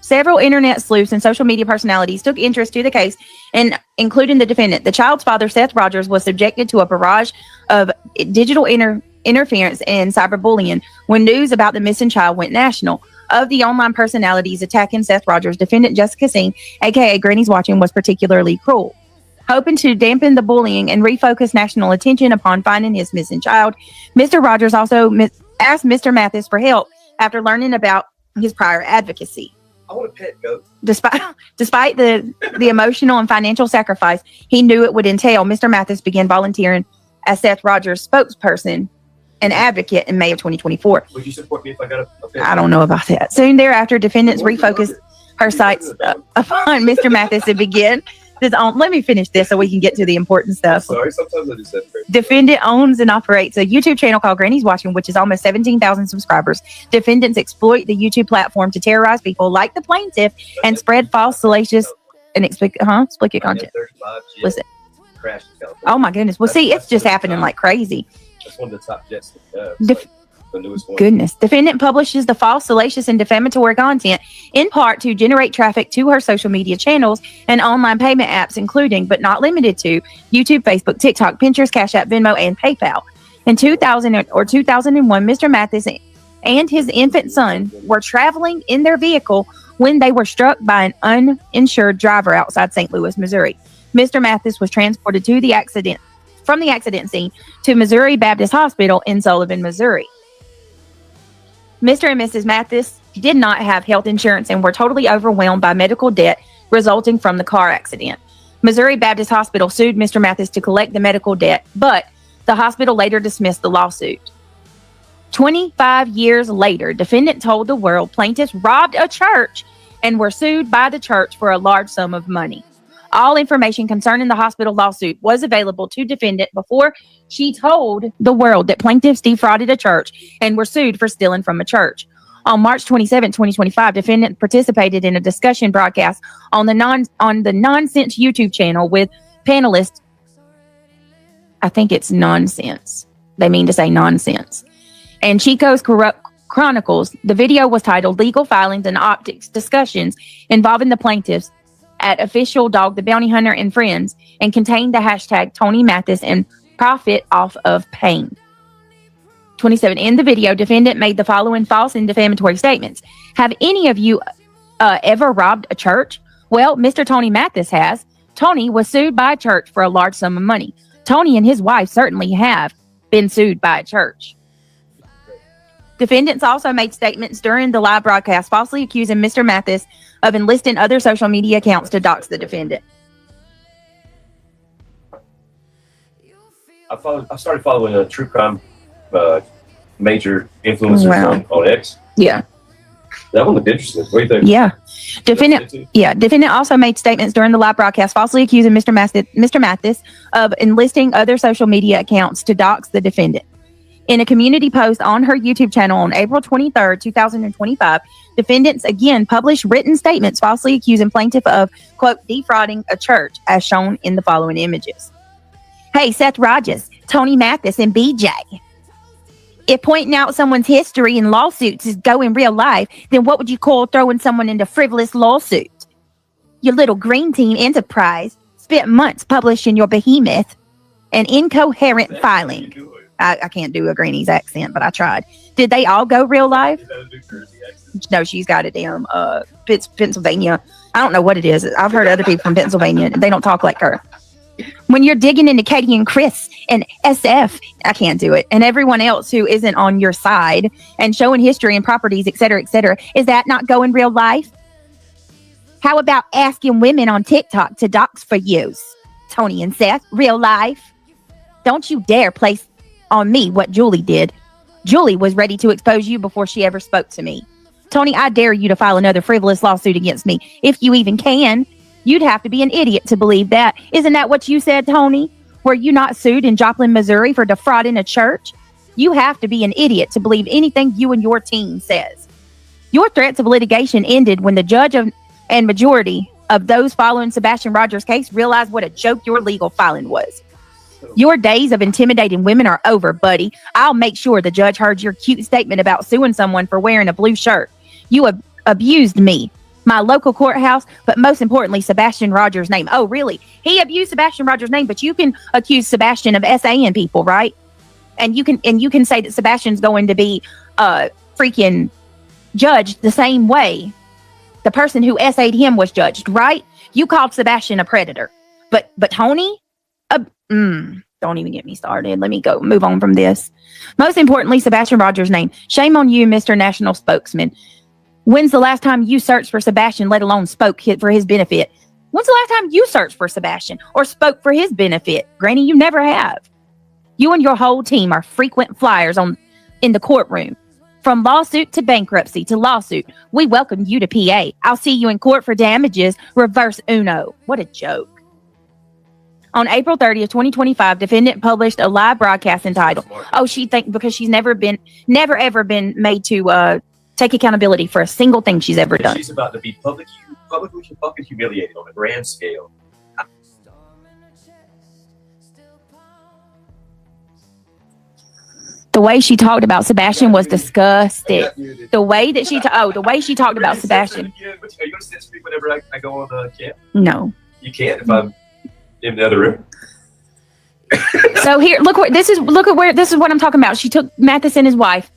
Several internet sleuths and social media personalities took interest to the case, and including the defendant. The child's father, Seth Rogers, was subjected to a barrage of digital interference and cyberbullying when news about the missing child went national. Of the online personalities attacking Seth Rogers, defendant Jessica Singh, aka Granny's Watching, was particularly cruel. Hoping to dampen the bullying and refocus national attention upon finding his missing child, Mr. Rogers also asked Mr. Mathis for help after learning about his prior advocacy. I want a pet goat. Despite the emotional and financial sacrifice he knew it would entail, Mr. Mathis began volunteering as Seth Rogers' spokesperson and advocate in May of 2024. Would you support me if I got a pet? I don't know about that. Soon thereafter, defendants refocused her sights upon Mr. Mathis and began. Let me finish this so we can get to the important stuff. Sorry, sometimes I just said Defendant owns and operates a YouTube channel called Granny's Watching, which is almost 17,000 subscribers. Defendants exploit the YouTube platform to terrorize people like the plaintiff and spread false, salacious, and explicit content. Listen. Oh my goodness. Well, see, it's just happening like crazy. That's one of the top jets. The newest one. Goodness. Defendant publishes the false, salacious, and defamatory content in part to generate traffic to her social media channels and online payment apps, including but not limited to YouTube, Facebook, TikTok, Pinterest, Cash App, Venmo, and PayPal. In 2000 or 2001, Mr. Mathis and his infant son were traveling in their vehicle when they were struck by an uninsured driver outside St. Louis, Missouri. Mr. Mathis was transported from the accident scene to Missouri Baptist Hospital in Sullivan, Missouri. Mr. and Mrs. Mathis did not have health insurance and were totally overwhelmed by medical debt resulting from the car accident. Missouri Baptist Hospital sued Mr. Mathis to collect the medical debt, but the hospital later dismissed the lawsuit. 25 years later, defendant told the world plaintiffs robbed a church and were sued by the church for a large sum of money. All information concerning the hospital lawsuit was available to defendant before she told the world that plaintiffs defrauded a church and were sued for stealing from a church. On March 27, 2025, defendant participated in a discussion broadcast on the Nonsense YouTube channel with panelists. I think it's Nonsense. They mean to say nonsense. And Chico's Chronicles. The video was titled Legal Filings and Optics Discussions Involving the Plaintiffs at Official Dog the Bounty Hunter and Friends, and contained the hashtag Tony Mathis and Profit Off of Pain. 27. In the video, defendant made the following false and defamatory statements. Have any of you ever robbed a church? Well, Mr. Tony Mathis has. Tony was sued by a church for a large sum of money. Tony and his wife certainly have been sued by a church. Defendants also made statements during the live broadcast falsely accusing Mr. Mathis of enlisting other social media accounts to dox the defendant. I started following a true crime major influencers on X. Yeah. That one looked interesting. What do you think? Yeah. Defendant also made statements during the live broadcast falsely accusing Mr. Mathis of enlisting other social media accounts to dox the defendant. In a community post on her YouTube channel on April 23rd, 2025, defendants again published written statements falsely accusing plaintiff of, quote, defrauding a church, as shown in the following images. Hey, Seth Rogers, Tony Mathis, and BJ. If pointing out someone's history in lawsuits is go in real life, then what would you call throwing someone into frivolous lawsuit? Your little green team enterprise spent months publishing your behemoth and incoherent filing. I can't do a Greenie's accent, but I tried. Did they all go real life? No, she's got a damn Pennsylvania. I don't know what it is. I've heard other people from Pennsylvania. They don't talk like her. When you're digging into Katie and Chris and SF, I can't do it, and everyone else who isn't on your side and showing history and properties, et cetera, is that not going real life? How about asking women on TikTok to dox for use? Tony and Seth, real life? Don't you dare place on me what Julie did. Julie was ready to expose you before she ever spoke to me. Tony, I dare you to file another frivolous lawsuit against me, if you even can. You'd have to be an idiot to believe that. Isn't that what you said, Tony? Were you not sued in Joplin, Missouri for defrauding a church? You have to be an idiot to believe anything you and your team says. Your threats of litigation ended when the judge and majority of those following Sebastian Rogers' case realized what a joke your legal filing was. Your days of intimidating women are over, buddy. I'll make sure the judge heard your cute statement about suing someone for wearing a blue shirt. You abused me, my local courthouse, but most importantly, Sebastian Rogers' name. Oh, really? He abused Sebastian Rogers' name, but you can accuse Sebastian of SAing people, right? And you can say that Sebastian's going to be freaking judged the same way the person who SA'd him was judged, right? You called Sebastian a predator, but Tony. Don't even get me started. Let me move on from this. Most importantly, Sebastian Rogers' name. Shame on you, Mr. National Spokesman. When's the last time you searched for Sebastian, let alone spoke for his benefit? When's the last time you searched for Sebastian or spoke for his benefit? Granny, you never have. You and your whole team are frequent flyers in the courtroom. From lawsuit to bankruptcy to lawsuit, we welcome you to PA. I'll see you in court for damages. Reverse uno. What a joke. On April 30th, 2025, defendant published a live broadcast entitled, because she's never ever been made to take accountability for a single thing she's ever done. She's about to be publicly fucking humiliated on a grand scale. The way she talked about Sebastian was disgusting. The way that she talked about Sebastian. Are you going to censor me whenever I go on the camp? No. You can't if I'm in the other room. So here, look this is what I'm talking about. She took Mathis and his wife.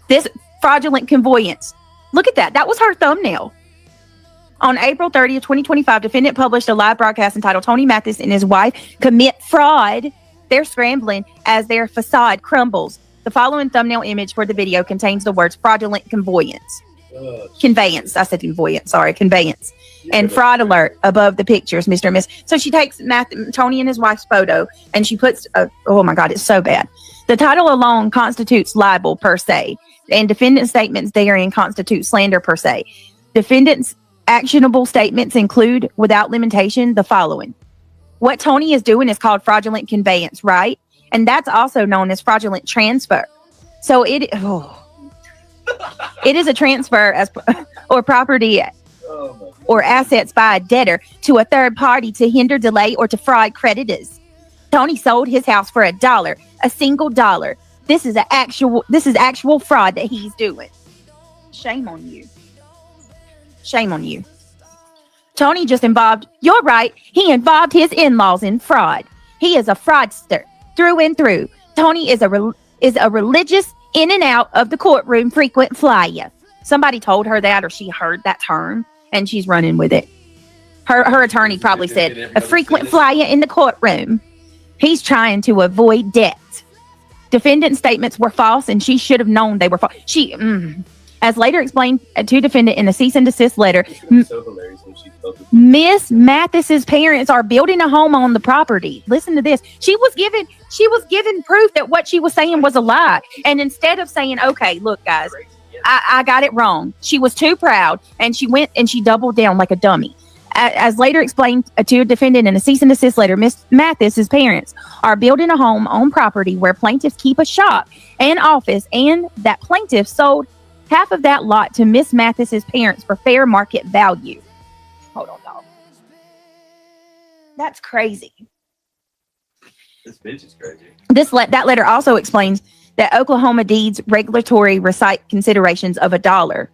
This fraudulent conveyance. Look at that. That was her thumbnail. On April 30th, 2025, defendant published a live broadcast entitled Tony Mathis and his wife commit fraud. They're scrambling as their facade crumbles. The following thumbnail image for the video contains the words fraudulent conveyance. I said conveyance. Sorry, conveyance. And fraud alert above the pictures, Mr. and Miss. So she takes Tony and his wife's photo and she puts, oh my God, it's so bad. The title alone constitutes libel per se, and defendant statements therein constitute slander per se. Defendant's actionable statements include, without limitation, the following. What Tony is doing is called fraudulent conveyance, right? And that's also known as fraudulent transfer. So it is a transfer or property or assets by a debtor to a third party to hinder, delay, or to fraud creditors. Tony sold his house for $1, a single dollar. This is actual fraud that he's doing. Shame on you. Shame on you. Tony just you're right, he involved his in-laws in fraud. He is a fraudster through and through. Tony is a religious in and out of the courtroom frequent flyer. Somebody told her that, or she heard that term, and she's running with it. Her attorney probably said, a frequent flyer in the courtroom. He's trying to avoid debt. Defendant statements were false, and she should have known they were false. As later explained to defendant in a cease and desist letter, Miss Mathis's parents are building a home on the property. Listen to this. She was given proof that what she was saying was a lie. And instead of saying, okay, look, guys, I got it wrong, she was too proud, and she went and she doubled down like a dummy. As later explained to a defendant in a cease and desist letter, Miss Mathis's parents are building a home on property where plaintiffs keep a shop and office, and that plaintiff sold half of that lot to Miss Mathis's parents for fair market value. Hold on, dog. That's crazy. This bitch is crazy. That letter also explains that Oklahoma deeds regulatory recite considerations of $1,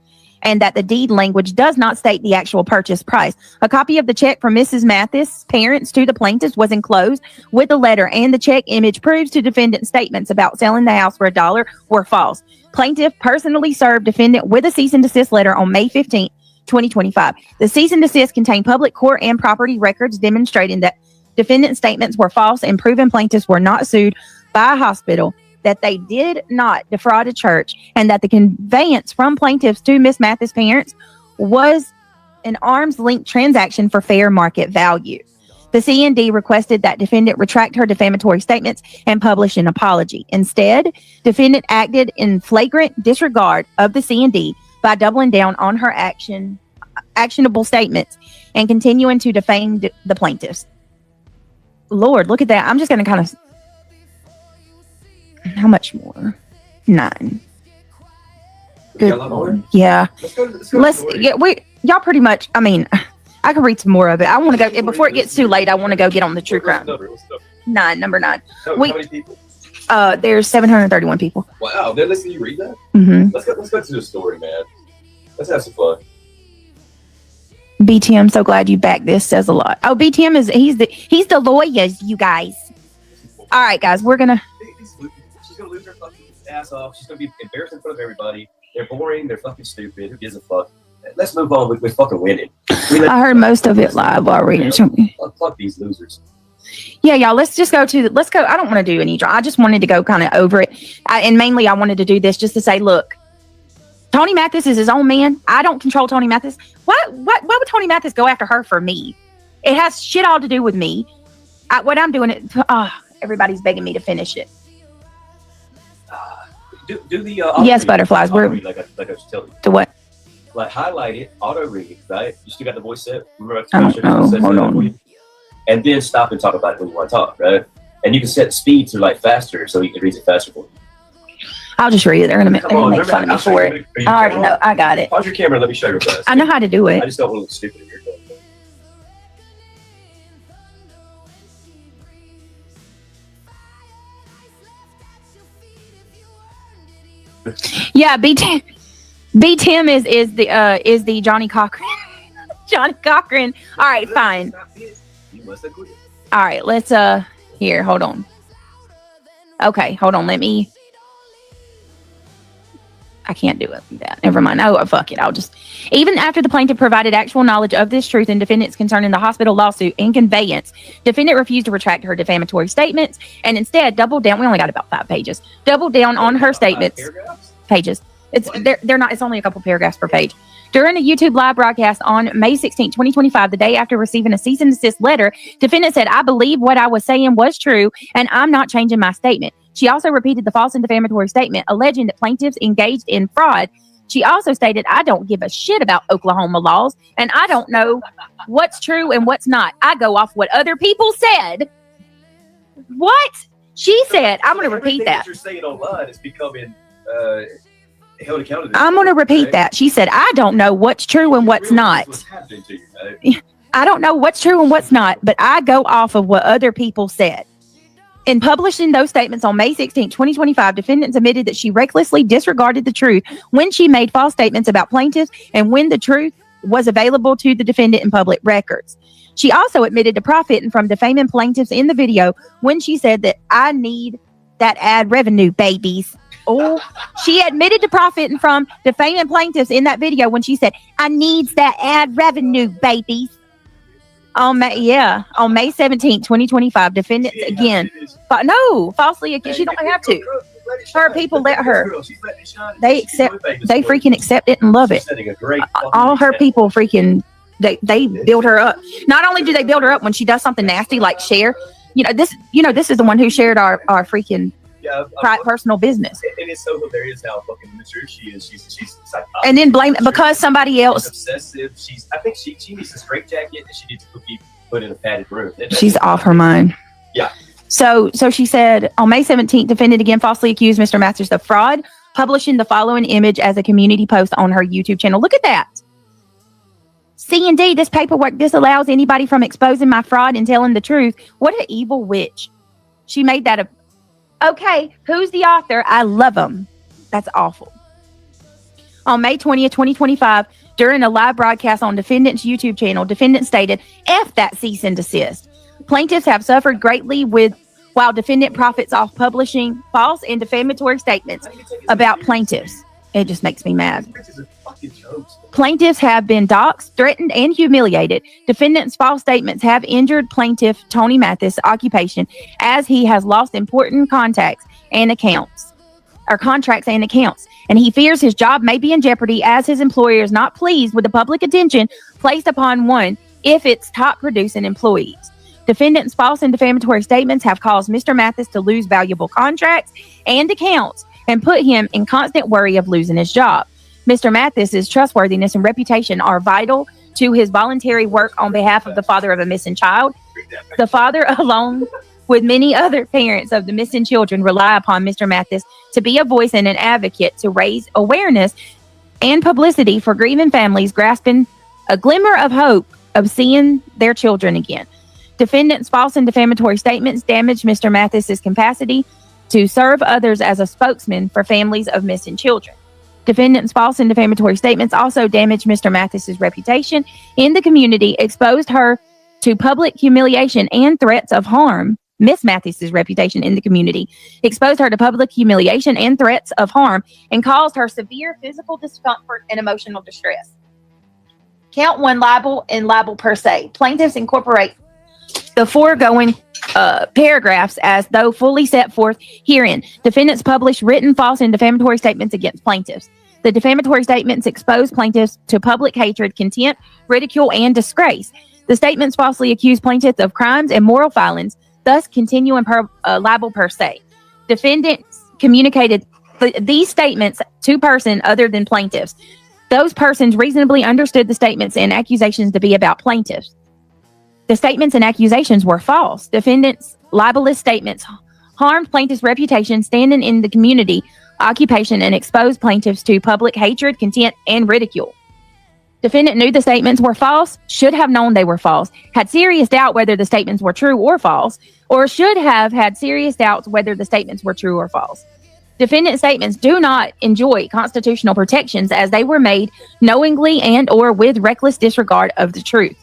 and that the deed language does not state the actual purchase price. A copy of the check from Mrs. Mathis's parents to the plaintiffs was enclosed with the letter, and the check image proves to defendant's statements about selling the house for $1 were false. Plaintiff personally served defendant with a cease and desist letter on May 15th, 2025. The cease and desist contained public court and property records demonstrating that defendant's statements were false and proven plaintiffs were not sued by a hospital, that they did not defraud a church, and that the conveyance from plaintiffs to Miss Mathis's parents was an arm's length transaction for fair market value. The C&D requested that defendant retract her defamatory statements and publish an apology. Instead, defendant acted in flagrant disregard of the C&D by doubling down on her actionable statements and continuing to defame the plaintiffs. Lord, look at that. I'm just going to kind of... How much more? 9. Good Lord. Yeah. Y'all pretty much, I mean, I could read some more of it. I want to go, before it gets too late, I want to go get on the true crime. Number 9. How many people? There's 731 people. Wow, then let's see you read that? Mm-hmm. Let's go to the story, man. Let's have some fun. BTM, so glad you backed this, says a lot. Oh, BTM he's the lawyers, you guys. All right, guys, we're gonna... She's gonna lose her fucking ass off. She's gonna be embarrassed in front of everybody. They're boring. They're fucking stupid. Who gives a fuck? Let's move on with fucking winning. I heard most of it live while reading it. Fuck these losers. Yeah, y'all, let's go. I don't want to do any drama. I just wanted to go kind of over it. And mainly I wanted to do this just to say, look, Tony Mathis is his own man. I don't control Tony Mathis. Why would Tony Mathis go after her for me? It has shit all to do with me. What I'm doing, everybody's begging me to finish it. Do the yes, butterflies. We're like I was telling you. To what? Like highlight it, auto read, right? You still got the voice set. Remember hold on. And then stop and talk about it when you want to talk, right? And you can set speed to like faster, so you can read it faster for you. I'll just read it. They're gonna make fun of me for it. I already know. I got it. Pause your camera. And let me show you real fast. I know how to do it. I just don't want to look stupid in here. Yeah, B Tim is the Johnny Cochran. Johnny Cochran. All right, fine. All right, let's here, hold on. Okay, hold on, let me I can't do it with that. Never mind. Oh, fuck it. I'll just... Even after the plaintiff provided actual knowledge of this truth and defendants concerning the hospital lawsuit and conveyance, defendant refused to retract her defamatory statements and instead doubled down. We only got about 5 pages. Doubled down on her statements. Pages. They're not. It's only a couple paragraphs per page. During a YouTube live broadcast on May 16, 2025, the day after receiving a cease and desist letter, defendant said, "I believe what I was saying was true, and I'm not changing my statement." She also repeated the false and defamatory statement, alleging that plaintiffs engaged in fraud. She also stated, "I don't give a shit about Oklahoma laws, and I don't know what's true and what's not. I go off what other people said." What? She said, I'm going to repeat that. You're saying online is becoming held accountable. I'm going to repeat that. She said, "I don't know what's true and what's not. I don't know what's true and what's not, but I go off of what other people said." In publishing those statements on May 16, 2025, defendants admitted that she recklessly disregarded the truth when she made false statements about plaintiffs and when the truth was available to the defendant in public records. She also admitted to profiting from defaming plaintiffs in the video when she said that "I need that ad revenue, babies." Oh, she admitted to profiting from defaming plaintiffs in that video when she said, "I needs that ad revenue, babies." On May 17, 2025, defendants again, but no, falsely accused. She don't have to. Her people let her. They freaking accept it and love it. All her people freaking, they build her up. Not only do they build her up when she does something nasty like share, this is the one who shared our freaking personal business. And it's so hilarious how fucking mature she is. She's psychotic. And then blame it because somebody else. She's obsessive. I think she needs a straitjacket and she needs to be put in a padded room. She's off her mind. Yeah. So she said on May 17th, defendant again falsely accused Mr. Mathers of fraud, publishing the following image as a community post on her YouTube channel. Look at that. C&D, this paperwork disallows anybody from exposing my fraud and telling the truth. What an evil witch. She made that okay, who's the author? I love them. That's awful. On May 20th, 2025, during a live broadcast on defendant's YouTube channel, defendant stated, "F that cease and desist. Plaintiffs have suffered greatly while defendant profits off publishing false and defamatory statements about plaintiffs." It just makes me mad. Plaintiffs have been doxxed, threatened, and humiliated. Defendant's false statements have injured plaintiff Tony Mathis' occupation as he has lost important contracts and accounts. And he fears his job may be in jeopardy as his employer is not pleased with the public attention placed upon one if its top producing employees. Defendant's false and defamatory statements have caused Mr. Mathis to lose valuable contracts and accounts and put him in constant worry of losing his job. Mr. Mathis' trustworthiness and reputation are vital to his voluntary work on behalf of the father of a missing child. The father, along with many other parents of the missing children, rely upon Mr. Mathis to be a voice and an advocate to raise awareness and publicity for grieving families grasping a glimmer of hope of seeing their children again. Defendant's false and defamatory statements damage Mr. Mathis' capacity to serve others as a spokesman for families of missing children. Defendant's false and defamatory statements also damaged Mr. Mathis' reputation in the community, exposed her to public humiliation and threats of harm. Miss Mathis' reputation in the community exposed her to public humiliation and threats of harm and caused her severe physical discomfort and emotional distress. Count 1, libel and libel per se. Plaintiffs incorporate the foregoing paragraphs as though fully set forth herein. Defendants publish written false and defamatory statements against plaintiffs. The defamatory statements expose plaintiffs to public hatred, contempt, ridicule, and disgrace. The statements falsely accuse plaintiffs of crimes and moral filings, thus continuing libel per se. Defendants communicated these statements to person other than plaintiffs. Those persons reasonably understood the statements and accusations to be about plaintiffs. The statements and accusations were false. Defendants' libelous statements harmed plaintiffs' reputation, standing in the community, occupation, and exposed plaintiffs to public hatred, contempt, and ridicule. Defendant knew the statements were false, should have known they were false, had serious doubt whether the statements were true or false, or should have had serious doubts whether the statements were true or false. Defendant statements do not enjoy constitutional protections as they were made knowingly and or with reckless disregard of the truth.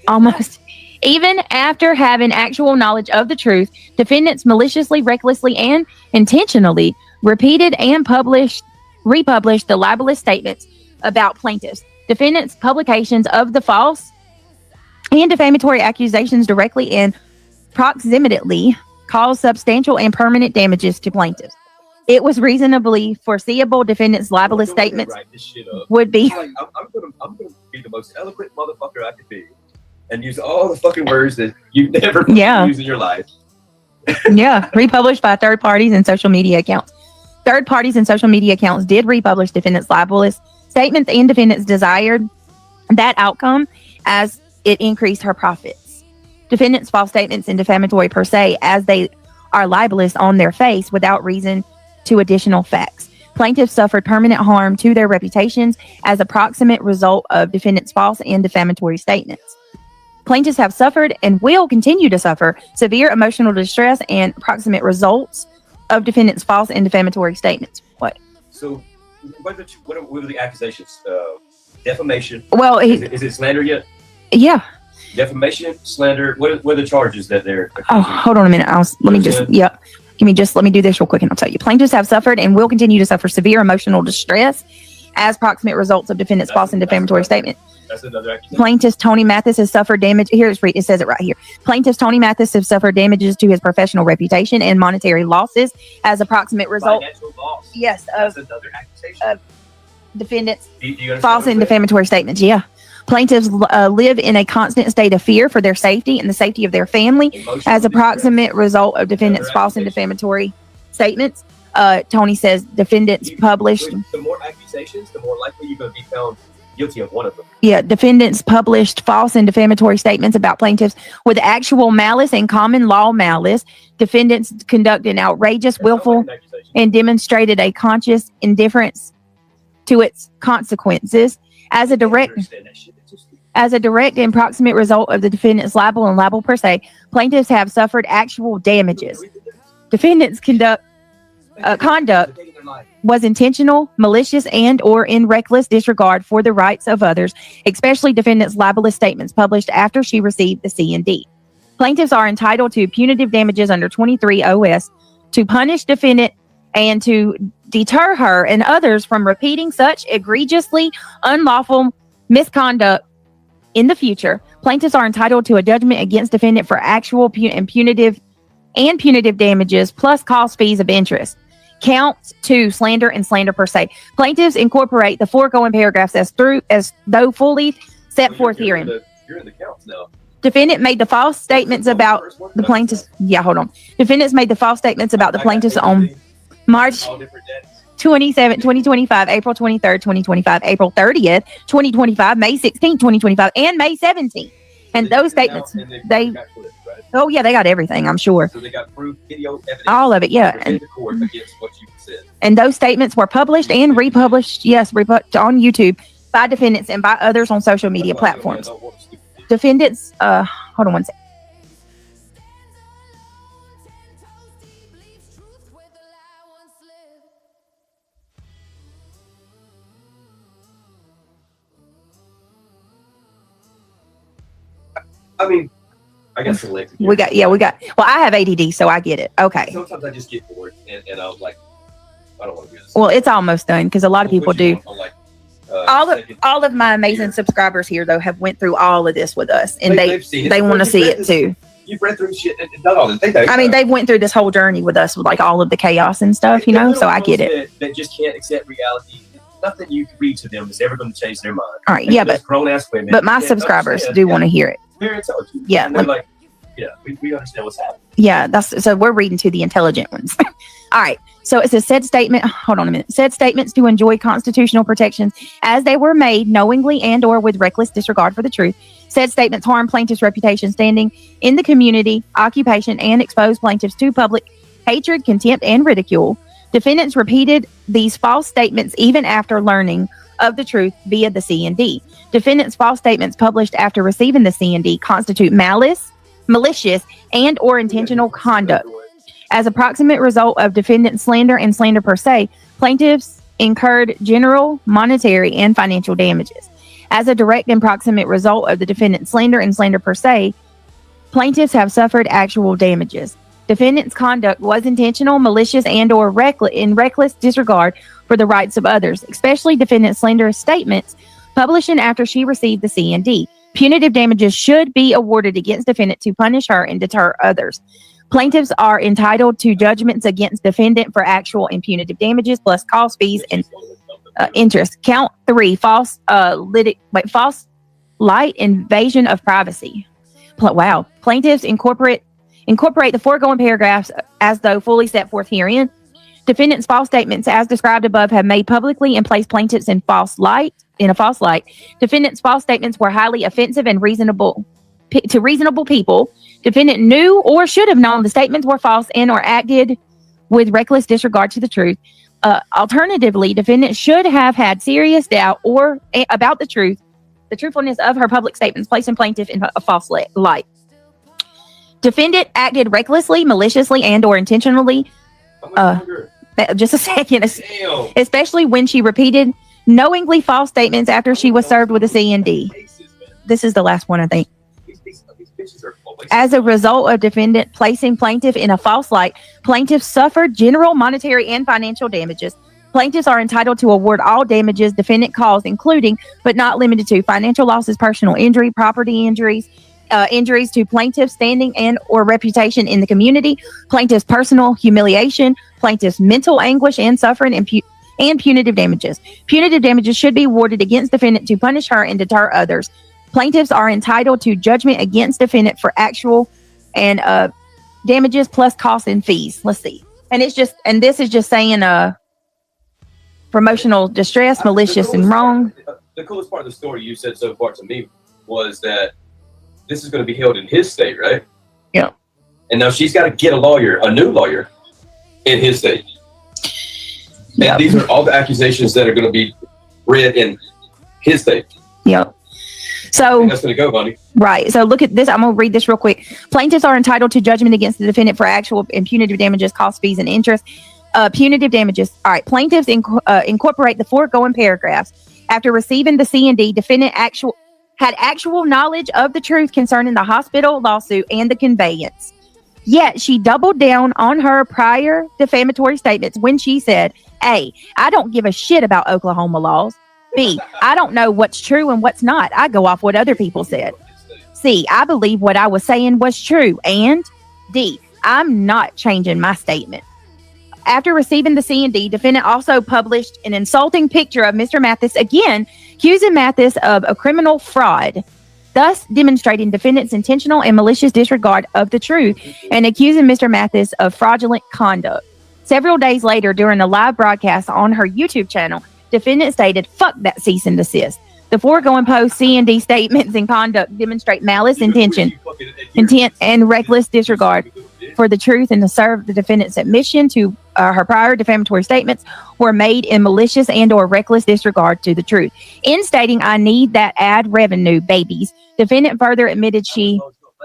Almost. Even after having actual knowledge of the truth, defendants maliciously, recklessly, and intentionally repeated and republished the libelous statements about plaintiffs. Defendants' publications of the false and defamatory accusations directly and proximately caused substantial and permanent damages to plaintiffs. It was reasonably foreseeable defendants' libelous statements would be. I'm gonna be the most eloquent motherfucker I could be, and use all the fucking words that you've never used in your life. Republished by third parties and social media accounts. Third parties and social media accounts did republish defendants' libelous statements, and defendants desired that outcome as it increased her profits. Defendants' false statements and defamatory per se, as they are libelous on their face without reason to additional facts. Plaintiffs suffered permanent harm to their reputations as a proximate result of defendants' false and defamatory statements. Plaintiffs have suffered and will continue to suffer severe emotional distress and proximate results of defendants' false and defamatory statements. What? So, what were the accusations? Defamation? Well, is it slander yet? Yeah. Defamation, slander. What are the charges that they're? Oh, hold on a minute. Let me do this real quick and I'll tell you. Plaintiffs have suffered and will continue to suffer severe emotional distress as proximate results of defendants' false and defamatory statement. That's another accusation. Plaintiff Tony Mathis has suffered damage. It says it right here. Plaintiff Tony Mathis has suffered damages to his professional reputation and monetary losses as a proximate result. Financial loss. Yes, that's another accusation. Defendants' do false and defamatory statements. Yeah. Plaintiffs live in a constant state of fear for their safety and the safety of their family as a proximate result of defendants' false and defamatory statements. Tony says defendants published. The more accusations, the more likely you're going to be found guilty of one of them. Yeah, defendants published false and defamatory statements about plaintiffs with actual malice and common law malice. Defendants conducted an outrageous, willful, and demonstrated a conscious indifference to its consequences. As a direct and proximate result of the defendant's libel and libel per se, plaintiffs have suffered actual damages. Defendants' conduct was intentional, malicious, and or in reckless disregard for the rights of others, especially defendants' libelous statements published after she received the C&D. Plaintiffs are entitled to punitive damages under 23 OS to punish defendant and to deter her and others from repeating such egregiously unlawful misconduct in the future. Plaintiffs are entitled to a judgment against defendant for actual punitive damages plus cost fees of interest. Counts 2, slander and slander per se. Plaintiffs incorporate the foregoing paragraphs as though fully set forth herein. You're in the counts now. Defendant made the false statements about the plaintiffs. Yeah, hold on. Defendants made the false statements about the plaintiffs on March 27, 2025, April 23rd, 2025, April 30th, 2025, May 16th, 2025, and May 17th. And those statements, they got everything, I'm sure. So they got proof, video, evidence. All of it, yeah. And those statements were published and republished, on YouTube by defendants and by others on social media platforms. Defendants, hold on one second. I mean, I got selected. Well, I have ADD, so I get it. Okay. Sometimes I just get bored and I'm like, I don't want to do this. Well, it's almost done because a lot of people do. All of my amazing subscribers here, though, have went through all of this with us, and they want to see it too. You've read through shit and done all this. They've went through this whole journey with us with like all of the chaos and stuff, so I get it. That just can't accept reality. Nothing you can read to them is ever going to change their mind. All right, yeah, but grown-ass women. But my subscribers do want to hear it. They're intelligent. Yeah. And they're like, we understand what's happening. Yeah, so we're reading to the intelligent ones. All right. So it says said statements to enjoy constitutional protections as they were made knowingly and or with reckless disregard for the truth. Said statements harm plaintiff's reputation, standing in the community, occupation, and expose plaintiffs to public hatred, contempt, and ridicule. Defendants repeated these false statements even after learning of the truth via the C&D. Defendants' false statements published after receiving the C&D constitute malicious, and or intentional conduct. As a proximate result of defendant slander and slander per se, plaintiffs incurred general, monetary, and financial damages. As a direct and proximate result of the defendant's slander and slander per se, plaintiffs have suffered actual damages. Defendant's conduct was intentional, malicious, and or reckless disregard for the rights of others, especially defendant's slanderous statements published after she received the C&D. Punitive damages should be awarded against defendant to punish her and deter others. Plaintiffs are entitled to judgments against defendant for actual and punitive damages plus cost, fees, and interest. Count 3: false light invasion of privacy. Wow. Plaintiffs incorporate the foregoing paragraphs as though fully set forth herein. Defendant's false statements, as described above, have made publicly and placed plaintiffs in a false light. Defendant's false statements were highly offensive and to reasonable people. Defendant knew or should have known the statements were false and or acted with reckless disregard to the truth. Alternatively, defendant should have had serious doubt about the truthfulness of her public statements, placing plaintiff in a false light. Defendant acted recklessly, maliciously, and or intentionally. Just a second. Especially when she repeated knowingly false statements after she was served with a C&D. This is the last one, I think. As a result of defendant placing plaintiff in a false light, plaintiff suffered general monetary and financial damages. Plaintiffs are entitled to award all damages defendant caused, including, but not limited to, financial losses, personal injury, property injuries, injuries to plaintiff's standing and or reputation in the community, plaintiff's personal humiliation, plaintiff's mental anguish and suffering, and punitive damages. Punitive damages should be awarded against defendant to punish her and deter others. Plaintiffs are entitled to judgment against defendant for actual and damages plus costs and fees. Let's see. And this is just saying promotional distress, malicious, and wrong. The coolest part of the story you said so far to me was that this is going to be held in his state, right? Yeah. And now she's got to get a new lawyer in his state. Yep. And these are all the accusations that are going to be read in his state. Yep. So that's going to go, honey. Right. So look at this. I'm going to read this real quick. Plaintiffs are entitled to judgment against the defendant for actual and punitive damages, costs, fees, and interest. Punitive damages. All right. Plaintiffs incorporate the foregoing paragraphs. After receiving the C&D, defendant had actual knowledge of the truth concerning the hospital lawsuit and the conveyance. Yet she doubled down on her prior defamatory statements when she said, A, I don't give a shit about Oklahoma laws. B, I don't know what's true and what's not. I go off what other people said. C, I believe what I was saying was true. And D, I'm not changing my statement. After receiving the C&D, defendant also published an insulting picture of Mr. Mathis, again, accusing Mathis of a criminal fraud, thus demonstrating defendant's intentional and malicious disregard of the truth and accusing Mr. Mathis of fraudulent conduct. Several days later, during a live broadcast on her YouTube channel, defendant stated, "Fuck that cease and desist. The foregoing post, C&D statements and conduct demonstrate malice, intent, and reckless disregard for the truth and to serve the defendant's admission to her prior defamatory statements were made in malicious and or reckless disregard to the truth. In stating, I need that ad revenue, babies, defendant further admitted she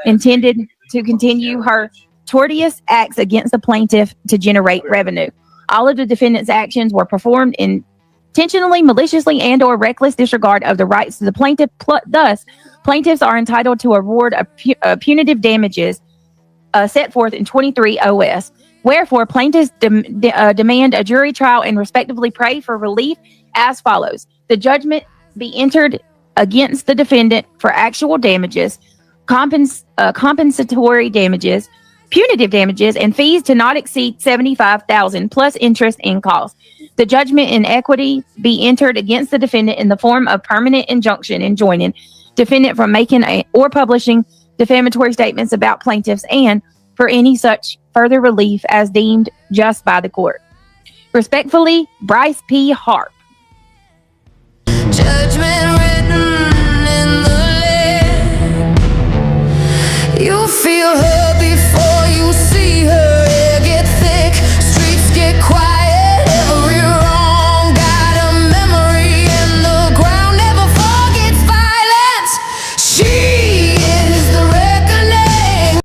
intended to continue her tortious acts against the plaintiff to generate revenue. All of the defendant's actions were performed intentionally, maliciously, and or reckless disregard of the rights of the plaintiff. Thus, plaintiffs are entitled to award a punitive damages set forth in 23 OS. Wherefore, plaintiffs demand a jury trial and respectively pray for relief as follows. The judgment be entered against the defendant for actual damages, compensatory damages, punitive damages, and fees to not exceed $75,000 plus interest and costs. The judgment in equity be entered against the defendant in the form of permanent injunction enjoining defendant from making or publishing defamatory statements about plaintiffs and for any such further relief as deemed just by the court. Respectfully, Bryce P. Harp. Judgment